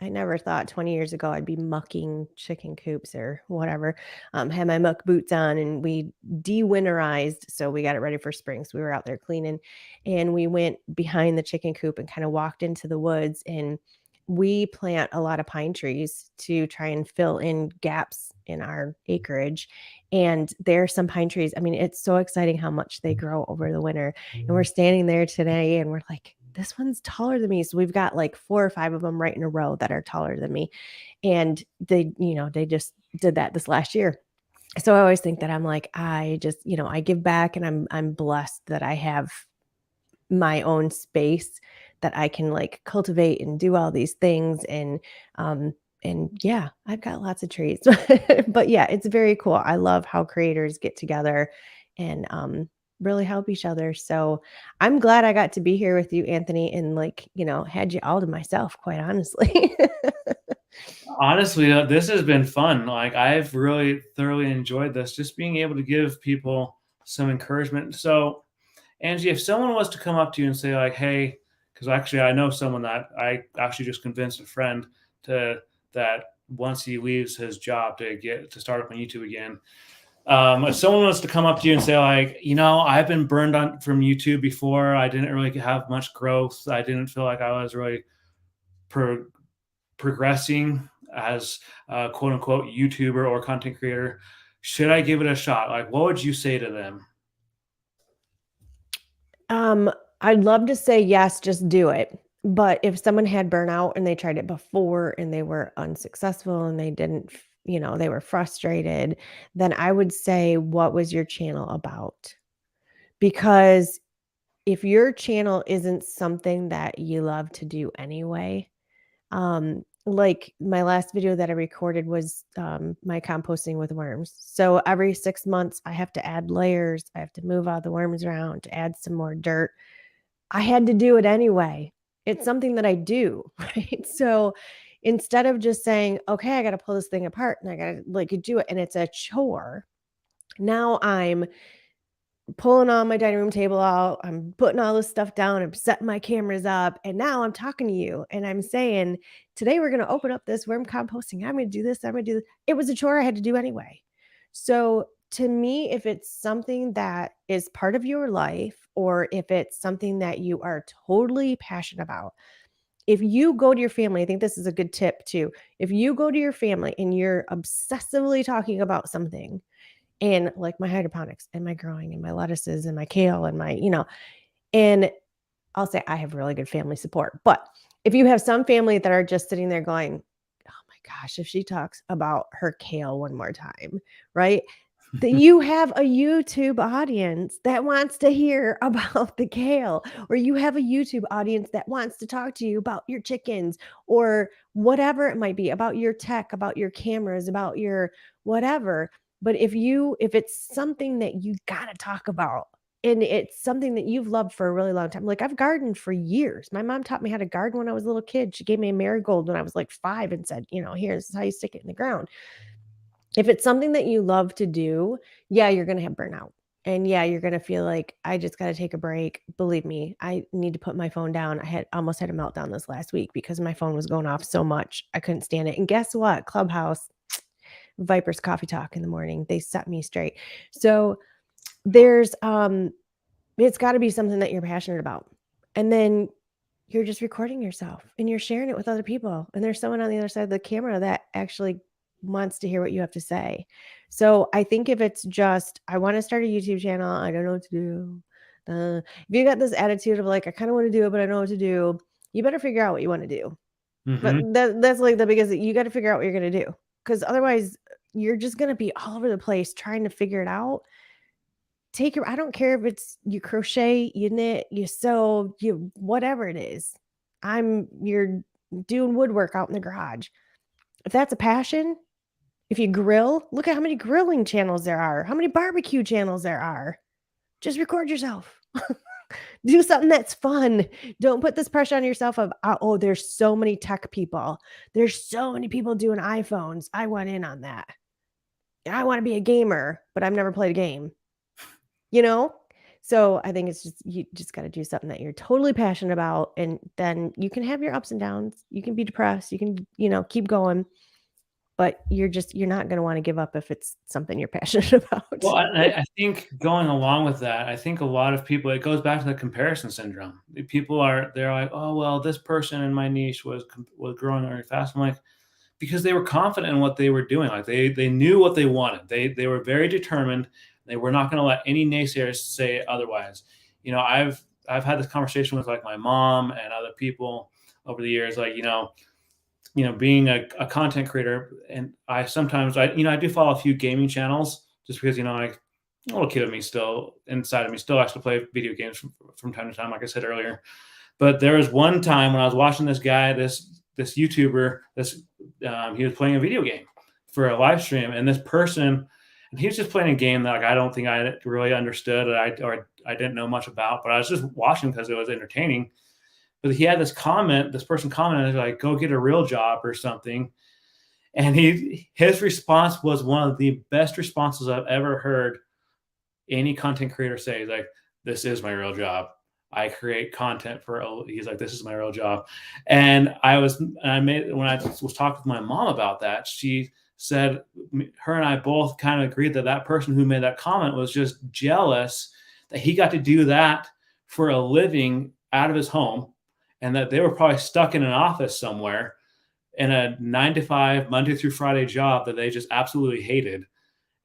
I never thought 20 years ago I'd be mucking chicken coops or whatever. Had my muck boots on, and we de-winterized, so we got it ready for spring. So we were out there cleaning, and we went behind the chicken coop and kind of walked into the woods, and we plant a lot of pine trees to try and fill in gaps in our acreage. And there are some pine trees. I mean, it's so exciting how much they grow over the winter. And we're standing there today and we're like, this one's taller than me. So we've got like 4 or 5 of them right in a row that are taller than me. And they just did that this last year. So I always think that I'm like, I just, I give back, and I'm blessed that I have my own space that I can like cultivate and do all these things. And yeah, I've got lots of trees. But yeah, it's very cool. I love how creators get together and really help each other. So I'm glad I got to be here with you, Anthony, and like, had you all to myself, quite honestly. Honestly, this has been fun. Like, I've really thoroughly enjoyed this, just being able to give people some encouragement. So, Angie, if someone was to come up to you and say, like, hey, because actually I know someone that I actually just convinced a friend to that once he leaves his job to start up on YouTube again. If someone was to come up to you and say, like, I've been burned on from YouTube before, I didn't really have much growth, I didn't feel like I was really progressing as a quote unquote YouTuber or content creator, should I give it a shot? Like, what would you say to them? I'd love to say yes, just do it. But if someone had burnout and they tried it before and they were unsuccessful and they didn't, they were frustrated, then I would say, what was your channel about? Because if your channel isn't something that you love to do anyway, like my last video that I recorded was my composting with worms. So every 6 months, I have to add layers. I have to move all the worms around to add some more dirt. I had to do it anyway. It's something that I do, right? So instead of just saying, okay, I got to pull this thing apart and I got to like do it, and it's a chore, now I'm pulling all my dining room table out. I'm putting all this stuff down. I'm setting my cameras up. And now I'm talking to you and I'm saying, today we're going to open up this worm composting. I'm going to do this. I'm going to do this. It was a chore I had to do anyway. So to me, if it's something that is part of your life, or if it's something that you are totally passionate about, if you go to your family, I think this is a good tip too. If you go to your family and you're obsessively talking about something, and like my hydroponics and my growing and my lettuces and my kale and my, and I'll say I have really good family support. But if you have some family that are just sitting there going, oh my gosh, if she talks about her kale one more time, right? That you have a YouTube audience that wants to hear about the kale, or you have a YouTube audience that wants to talk to you about your chickens or whatever it might be, about your tech, about your cameras, about your whatever. But if it's something that you got to talk about, and it's something that you've loved for a really long time. Like, I've gardened for years. My mom taught me how to garden when I was a little kid. She gave me a marigold when I was like 5 and said, here's how you stick it in the ground. If it's something that you love to do, yeah, you're going to have burnout. And yeah, you're gonna feel like, "I just gotta take a break." Believe me, I need to put my phone down. I had almost had a meltdown this last week because my phone was going off so much. I couldn't stand it. And guess what? Clubhouse, Viper's Coffee Talk in the morning, they set me straight. So there's, it's gotta be something that you're passionate about. And then you're just recording yourself and you're sharing it with other people. And there's someone on the other side of the camera that actually wants to hear what you have to say. So I think if it's just, I want to start a YouTube channel, I don't know what to do. If you got this attitude of like, I kind of want to do it, but I don't know what to do, you better figure out what you want to do. But Hmm. that's like the biggest, you got to figure out what you're going to do. Because otherwise, you're just going to be all over the place trying to figure it out. Take your, I don't care if it's you crochet, you knit, you sew, you whatever it is. You're doing woodwork out in the garage. If that's a passion, if you grill, look at how many grilling channels there are, how many barbecue channels there are. Just record yourself. Do something that's fun. Don't put this pressure on yourself of, oh, there's so many tech people. There's so many people doing iPhones. I want in on that. I want to be a gamer, but I've never played a game. You know? So I think it's just, you just got to do something that you're totally passionate about. And then you can have your ups and downs. You can be depressed. You can, keep going. But you're not going to want to give up if it's something you're passionate about. Well, I think going along with that, I think a lot of people, it goes back to the comparison syndrome. They're like, oh, well, this person in my niche was growing very fast. I'm like, because they were confident in what they were doing. Like they knew what they wanted. They were very determined. They were not going to let any naysayers say otherwise. I've had this conversation with like my mom and other people over the years, like, being a content creator, and I sometimes I do follow a few gaming channels just because a little kid of me still inside of me still likes to play video games from time to time, like I said earlier. But there was one time when I was watching this guy, this YouTuber, he was playing a video game for a live stream, and this person, and he was just playing a game that like I don't think I really understood, or I didn't know much about, but I was just watching because it was entertaining. But he had this person commented like, "Go get a real job" or something, and his response was one of the best responses I've ever heard any content creator say. He's like, "This is my real job. I create content for." He's like, "This is my real job," and I made when I was talking with my mom about that, she said her and I both kind of agreed that that person who made that comment was just jealous that he got to do that for a living out of his home, and that they were probably stuck in an office somewhere in a 9 to 5 Monday through Friday job that they just absolutely hated,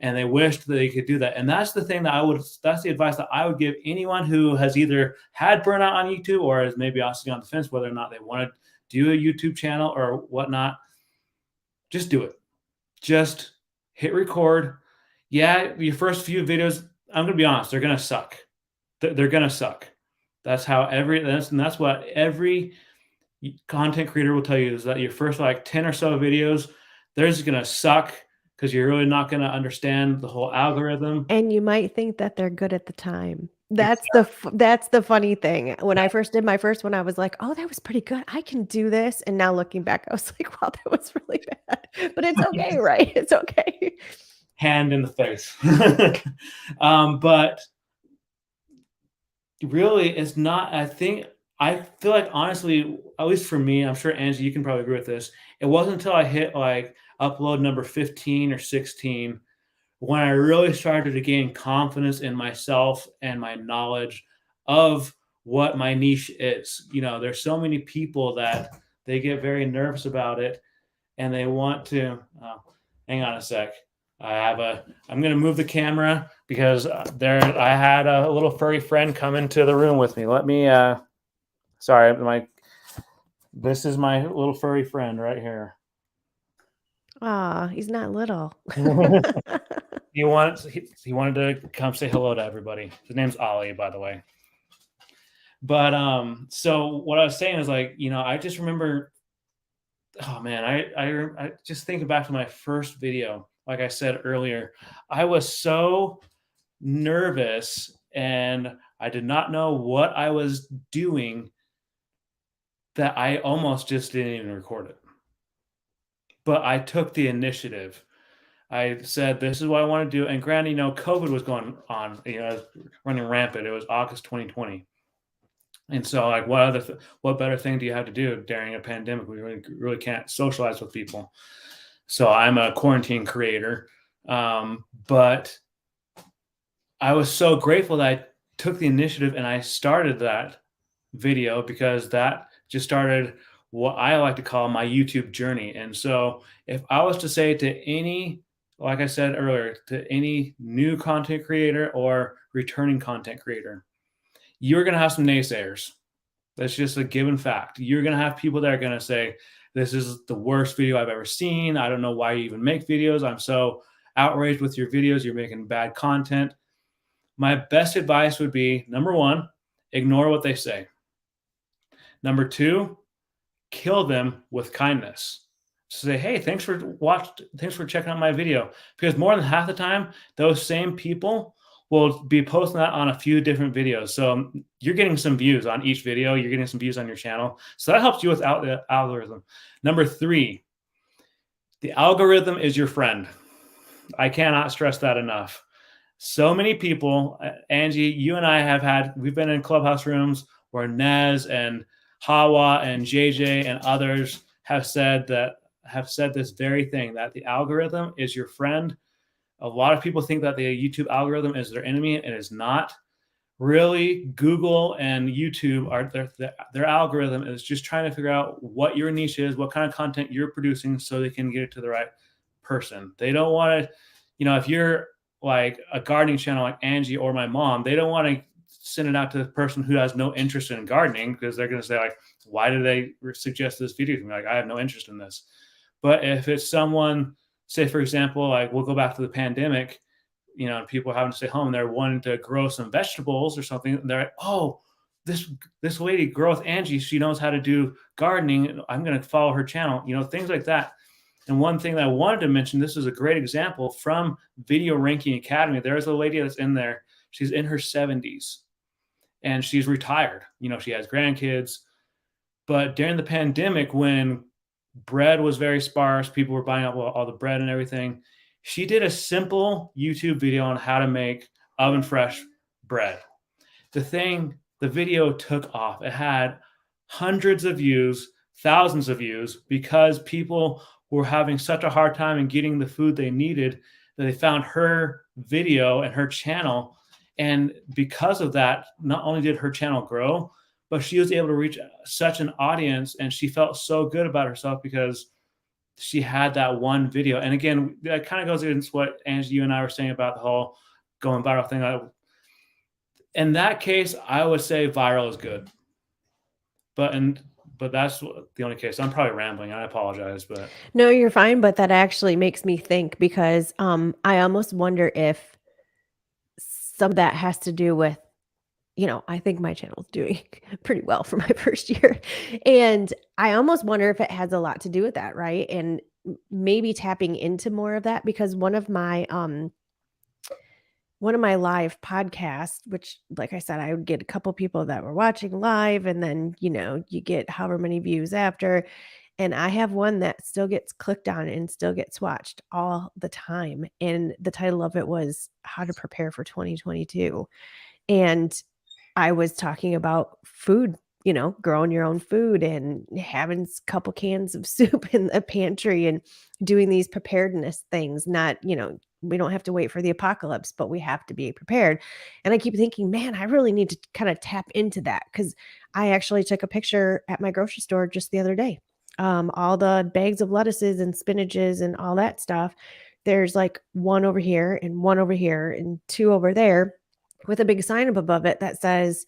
and they wished that they could do that. And that's the thing that's the advice that I would give anyone who has either had burnout on YouTube or is maybe sitting on the fence whether or not they want to do a YouTube channel or whatnot. Just do it. Just hit record. Yeah, your first few videos, I'm gonna be honest, they're gonna suck. They're gonna suck. That's what every content creator will tell you, is that your first like 10 or so videos, they're just gonna suck because you're really not gonna understand the whole algorithm. And you might think that they're good at the time. Exactly. That's the funny thing. When I first did my first one, I was like, "Oh, that was pretty good. I can do this." And now looking back, I was like, "Wow, that was really bad." But it's okay, right? It's okay. Hand in the face. But really, it's not. I feel like honestly, at least for me, I'm sure Angie, you can probably agree with this. It wasn't until I hit like upload number 15 or 16 when I really started to gain confidence in myself and my knowledge of what my niche is. There's so many people that they get very nervous about it and they want to. Hang on a sec. I'm going to move the camera because I had a little furry friend come into the room with me. Sorry, this is my little furry friend right here. Aw, he's not little. He wanted to come say hello to everybody. His name's Ollie, by the way. But so what I was saying is like, I just remember, oh man, I just thinking back to my first video. Like I said earlier, I was so nervous and I did not know what I was doing that I almost just didn't even record it. But I took the initiative. I said, this is what I want to do. And granted, COVID was going on, it was running rampant. It was August 2020. And so, like, what better thing do you have to do during a pandemic? We really can't socialize with people. So I'm a quarantine creator. But I was so grateful that I took the initiative and I started that video, because that just started what I like to call my YouTube journey. And so if I was to say to any, like I said earlier, to any new content creator or returning content creator, you're going to have some naysayers. That's just a given fact. You're going to have people that are going to say, this is the worst video I've ever seen. I don't know why you even make videos. I'm so outraged with your videos. You're making bad content. My best advice would be, number one, ignore what they say. Number two, kill them with kindness. Say, hey, thanks for checking out my video. Because more than half the time, those same people will be posting that on a few different videos. So you're getting some views on each video. You're getting some views on your channel. So that helps you with the algorithm. Number three, the algorithm is your friend. I cannot stress that enough. So many people, Angie, you and I we've been in clubhouse rooms where Nez and Hawa and JJ and others have said this very thing, that the algorithm is your friend. A lot of people think that the YouTube algorithm is their enemy. It is not. Really, Google and YouTube are their algorithm is just trying to figure out what your niche is, what kind of content you're producing, so they can get it to the right person. They don't want to, if you're like a gardening channel like Angie or my mom, they don't want to send it out to the person who has no interest in gardening, because they're going to say, like, why did they suggest this video to me? Like, I have no interest in this. But if it's someone, say, for example, like, we'll go back to the pandemic, and people having to stay home, and they're wanting to grow some vegetables or something. They're like, oh, this lady grows, Angie, she knows how to do gardening. I'm going to follow her channel, things like that. And one thing that I wanted to mention, this is a great example from Video Ranking Academy. There's a lady that's in there. She's in her 70s and she's retired. She has grandkids. But during the pandemic, when bread was very sparse, people were buying up all the bread and everything, she did a simple YouTube video on how to make oven fresh bread. The video took off. It had hundreds of views, thousands of views, because people were having such a hard time in getting the food they needed that they found her video and her channel. And because of that, not only did her channel grow, but she was able to reach such an audience, and she felt so good about herself because she had that one video. And again, that kind of goes against what Angie, you and I were saying about the whole going viral thing. In that case, I would say viral is good. But that's the only case. I'm probably rambling. I apologize, but no, you're fine. But that actually makes me think, because I almost wonder if some of that has to do with, I think my channel's doing pretty well for my first year. And I almost wonder if it has a lot to do with that, right? And maybe tapping into more of that, because one of my live podcasts, which, like I said, I would get a couple people that were watching live, and then, you get however many views after. And I have one that still gets clicked on and still gets watched all the time. And the title of it was How to Prepare for 2022. And I was talking about food, growing your own food and having a couple cans of soup in the pantry and doing these preparedness things. Not, we don't have to wait for the apocalypse, but we have to be prepared. And I keep thinking, man, I really need to kind of tap into that, because I actually took a picture at my grocery store just the other day. All the bags of lettuces and spinaches and all that stuff. There's like one over here and two over there, with a big sign up above it that says,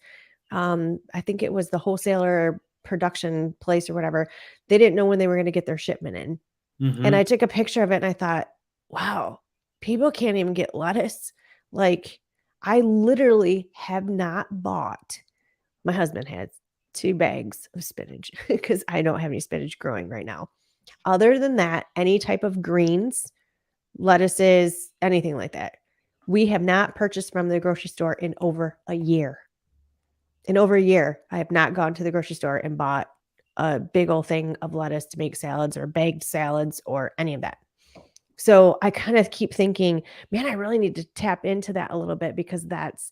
I think it was the wholesaler production place or whatever. They didn't know when they were going to get their shipment in. mm-hmm. And I took a picture of it and I thought, wow, people can't even get lettuce. Like, I literally have not bought, my husband has 2 bags of spinach because I don't have any spinach growing right now. Other than that, any type of greens, lettuces, anything like that, we have not purchased from the grocery store in over a year. In over a year, I have not gone to the grocery store and bought a big old thing of lettuce to make salads or bagged salads or any of that. So I kind of keep thinking, man, I really need to tap into that a little bit because that's,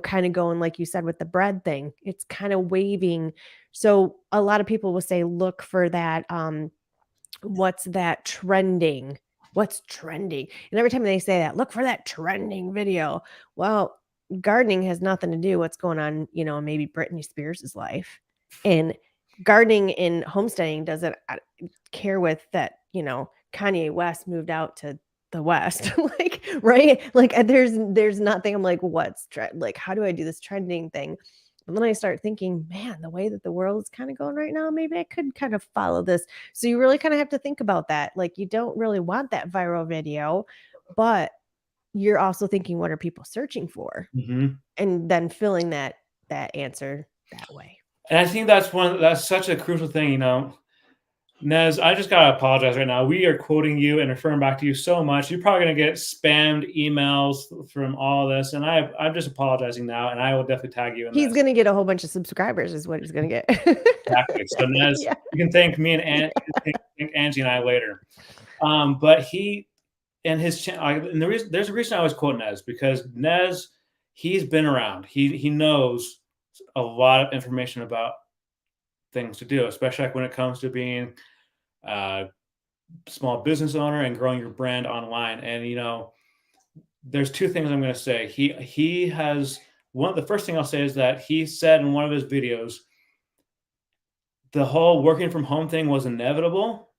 kind of going like you said with the bread thing. It's kind of waving. So a lot of people will say, look for that. What's that trending? What's trending? And every time they say that, look for that trending video. Well, gardening has nothing to do what's going on, maybe Britney Spears' life. And gardening and homesteading doesn't care with that, Kanye West moved out to the West, like, right? Like, there's nothing. I'm like, what's trend? Like, how do I do this trending thing? And then I start thinking, man, the way that the world is kind of going right now, maybe I could kind of follow this. So you really kind of have to think about that. Like, you don't really want that viral video, but you're also thinking, what are people searching for? Mhm. And then filling that answer that way. And I think that's such a crucial thing, Nez, I just gotta apologize right now. We are quoting you and referring back to you so much. You're probably gonna get spammed emails from all this, and I'm just apologizing now, and I will definitely tag you in He's this. gonna get a whole bunch of subscribers is what he's gonna get. Exactly. So Nez, Yeah. you can thank me and thank Angie and I later. But he and his channel, and there's a reason I always quote Nez because Nez, he's been around. He knows a lot of information about things to do, especially like when it comes to being a small business owner and growing your brand online. And there's two things I'm going to say. He has the first thing I'll say is that he said in one of his videos, the whole working from home thing was inevitable,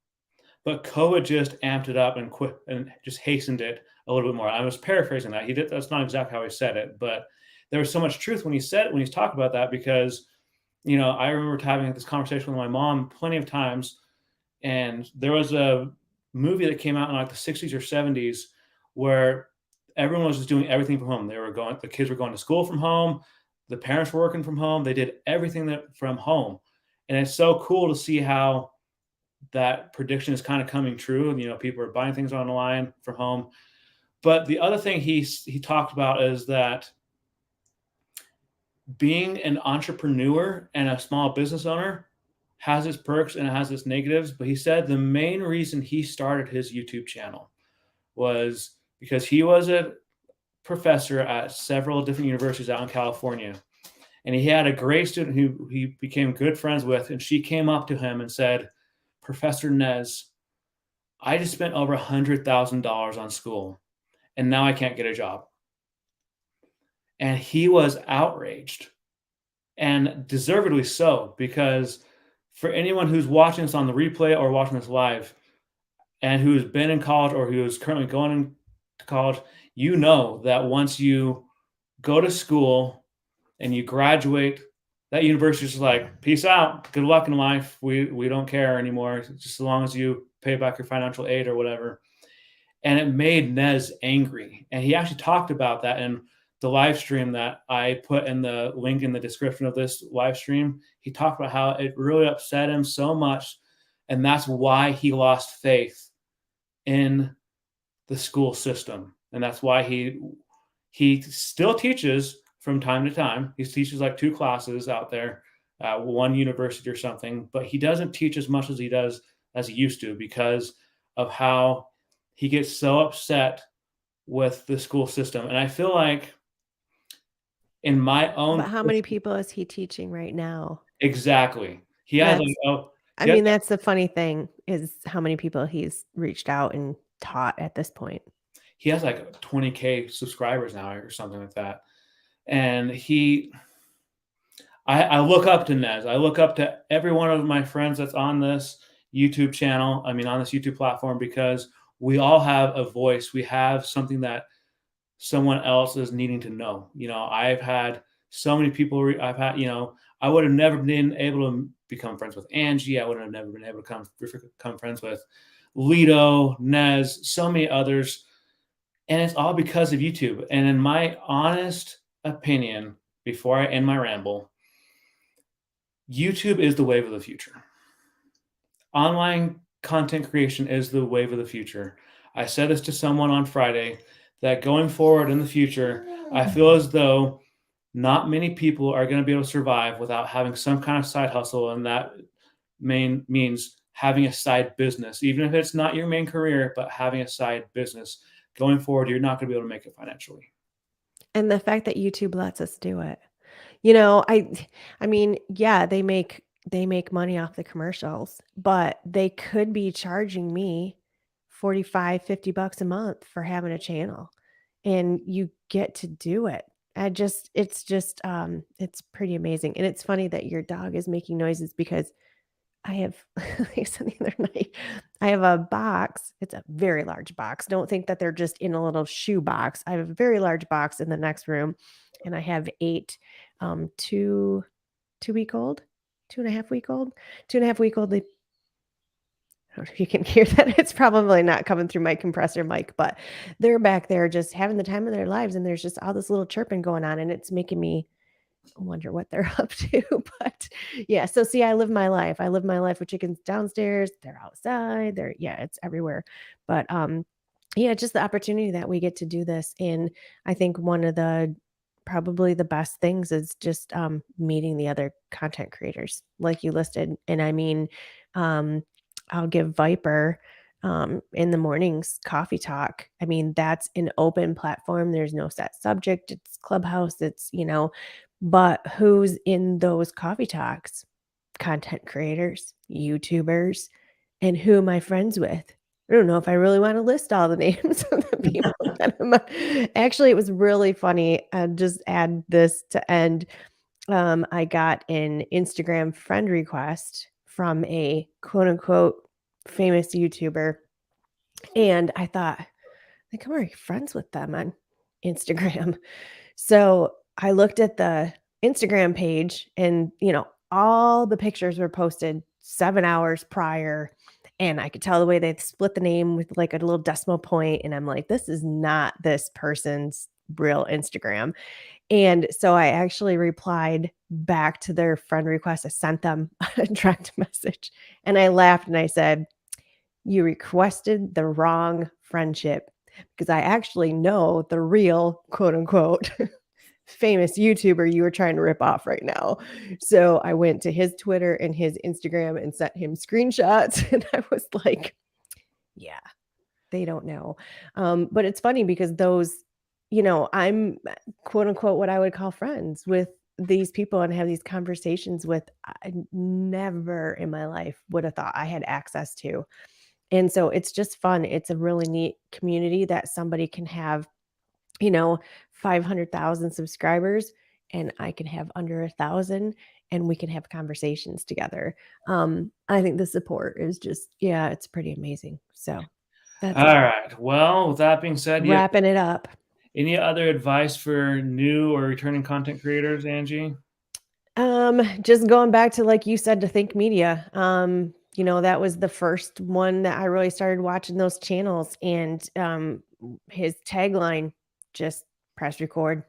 but COVID just amped it up and just hastened it a little bit more. I was paraphrasing that. That's not exactly how he said it, but there was so much truth when he's talking about that because, I remember having this conversation with my mom plenty of times, and there was a movie that came out in like the 60s or 70s where everyone was just doing everything from home. The kids were going to school from home, the parents were working from home, they did everything from home. And it's so cool to see how that prediction is kind of coming true. People are buying things online from home. But the other thing he talked about is that being an entrepreneur and a small business owner has its perks and it has its negatives. But he said the main reason he started his YouTube channel was because he was a professor at several different universities out in California. And he had a great student who he became good friends with. And she came up to him and said, Professor Nez, I just spent over $100,000 on school and now I can't get a job. And he was outraged, and deservedly so, because for anyone who's watching this on the replay or watching this live and who's been in college or who is currently going to college, that once you go to school and you graduate, that university is like, peace out, good luck in life. We don't care anymore, just as long as you pay back your financial aid or whatever. And it made Nez angry. And he actually talked about that in the live stream that I put in the link in the description of this live stream. He talked about how it really upset him so much. And that's why he lost faith in the school system. And that's why he still teaches from time to time. He teaches like 2 classes out there, one university or something, but he doesn't teach as much as he used to because of how he gets so upset with the school system. And I feel like in my own But how many people is he teaching right now? exactly. He has That's like I mean, that's the funny thing is how many people he's reached out and taught at this point. he has like 20K subscribers now or something like that. And I look up to Nez. I look up to every one of my friends that's on this YouTube channel. I mean, on this YouTube platform, because we all have a voice. We have something that someone else is needing to know. I've had so many people. I would have never been able to become friends with Angie. I would have never been able to become friends with Lido, Nez, so many others. And it's all because of YouTube. And in my honest opinion, before I end my ramble, YouTube is the wave of the future. Online content creation is the wave of the future. I said this to someone on Friday that going forward in the future, I feel as though not many people are going to be able to survive without having some kind of side hustle. And that means having a side business, even if it's not your main career, but having a side business going forward, you're not going to be able to make it financially. And the fact that YouTube lets us do it. You know, I mean, yeah, they make money off the commercials, but they could be charging me 45, $50 a month for having a channel, and you get to do it. It's pretty amazing. And it's funny that your dog is making noises because I have like I said the other night, I have a box. It's a very large box. Don't think that they're just in a little shoe box. I have a very large box in the next room, and I have 8, 2-week old, 2.5 week old, 2.5 week old. They I don't know if you can hear that. It's probably not coming through my compressor mic, but they're back there just having the time of their lives, and there's just all this little chirping going on, and it's making me wonder what they're up to. But yeah, so see, I live my life. I live my life with chickens downstairs. They're outside. Yeah, it's everywhere. But yeah, just the opportunity that we get to do this. And I think one of the probably the best things is just meeting the other content creators like you listed. And I mean, um, I'll give Viper in the mornings coffee talk. I mean, that's an open platform. There's no set subject. It's Clubhouse. But who's in those coffee talks? Content creators, YouTubers, and who am I friends with? I don't know if I really want to list all the names of the people that actually, it was really funny. I'll just add this to end. I got an Instagram friend request from a quote unquote famous YouTuber. And I thought, like, I'm already friends with them on Instagram. So I looked at the Instagram page and, all the pictures were posted 7 hours prior. And I could tell the way they split the name with like a little decimal point. And I'm like, this is not this person's real Instagram. And so I actually replied back to their friend request. I sent them a direct message and I laughed and I said, you requested the wrong friendship because I actually know the real quote unquote famous YouTuber you were trying to rip off right now. So I went to his Twitter and his Instagram and sent him screenshots. And I was like, yeah, they don't know. But it's funny because those, I'm quote unquote what I would call friends with these people and have these conversations with. I never in my life would have thought I had access to. And so it's just fun. It's a really neat community that somebody can have, 500,000 subscribers and I can have under 1,000 and we can have conversations together. I think the support is just, yeah, it's pretty amazing. So that's All right. Well, with that being said, wrapping it up. any other advice for new or returning content creators, Angie? Just going back to, like you said, to Think Media. That was the first one that I really started watching those channels, and his tagline, just press record.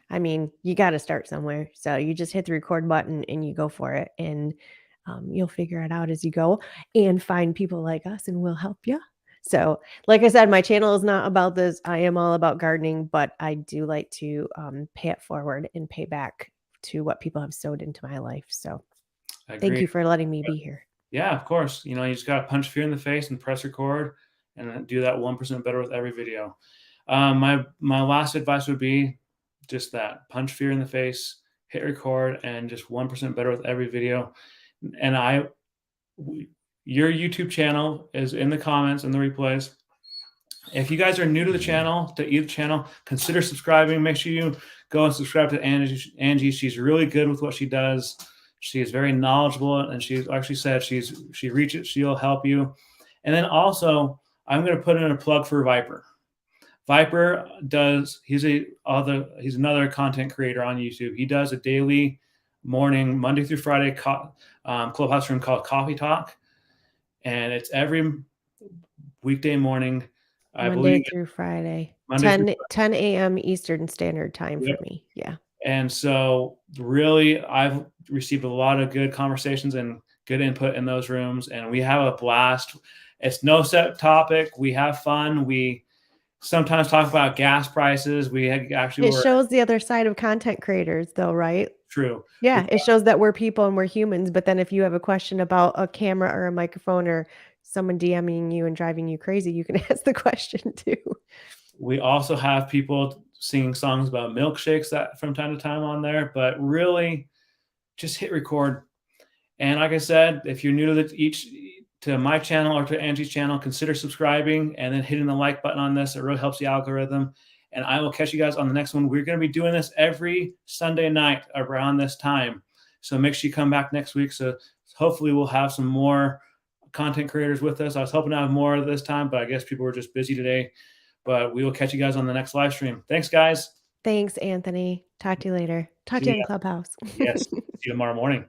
I mean, you got to start somewhere. So you just hit the record button and you go for it, and you'll figure it out as you go and find people like us and we'll help you. So, like I said, my channel is not about this. I am all about gardening, but I do like to pay it forward and pay back to what people have sowed into my life. So thank you for letting me be here. Yeah, of course. You just got to punch fear in the face and press record and do that 1% better with every video. My last advice would be just that: punch fear in the face, hit record, and just 1% better with every video. And your YouTube channel is in the comments and the replays. If you guys are new to the channel, to either channel, consider subscribing. Make sure you go and subscribe to Angie. She's really good with what she does. She is very knowledgeable, and she's actually said she'll help you. And then also, I'm going to put in a plug for Viper. Viper he's another content creator on YouTube. He does a daily morning, Monday through Friday, Clubhouse room called Coffee Talk. And it's every weekday morning. Monday through Friday. 10 a.m. Eastern Standard Time for me. Yeah. And so really, I've received a lot of good conversations and good input in those rooms, and we have a blast. It's no set topic. We have fun. We sometimes talk about gas prices. It shows the other side of content creators, though, right? true. We Yeah, it shows that we're people and we're humans, but then if you have a question about a camera or a microphone or someone DMing you and driving you crazy, you can ask the question too. We also have people singing songs about milkshakes that from time to time on there, but really just hit record. And like I said, if you're new to to my channel or to Angie's channel, consider subscribing and then hitting the like button on this. It really helps the algorithm. And I will catch you guys on the next one. We're going to be doing this every Sunday night around this time. So make sure you come back next week. So hopefully we'll have some more content creators with us. I was hoping to have more this time, but I guess people were just busy today. But we will catch you guys on the next live stream. Thanks, guys. Thanks, Anthony. Talk to you later. Talk to See you in ya. Clubhouse. Yes. See you tomorrow morning.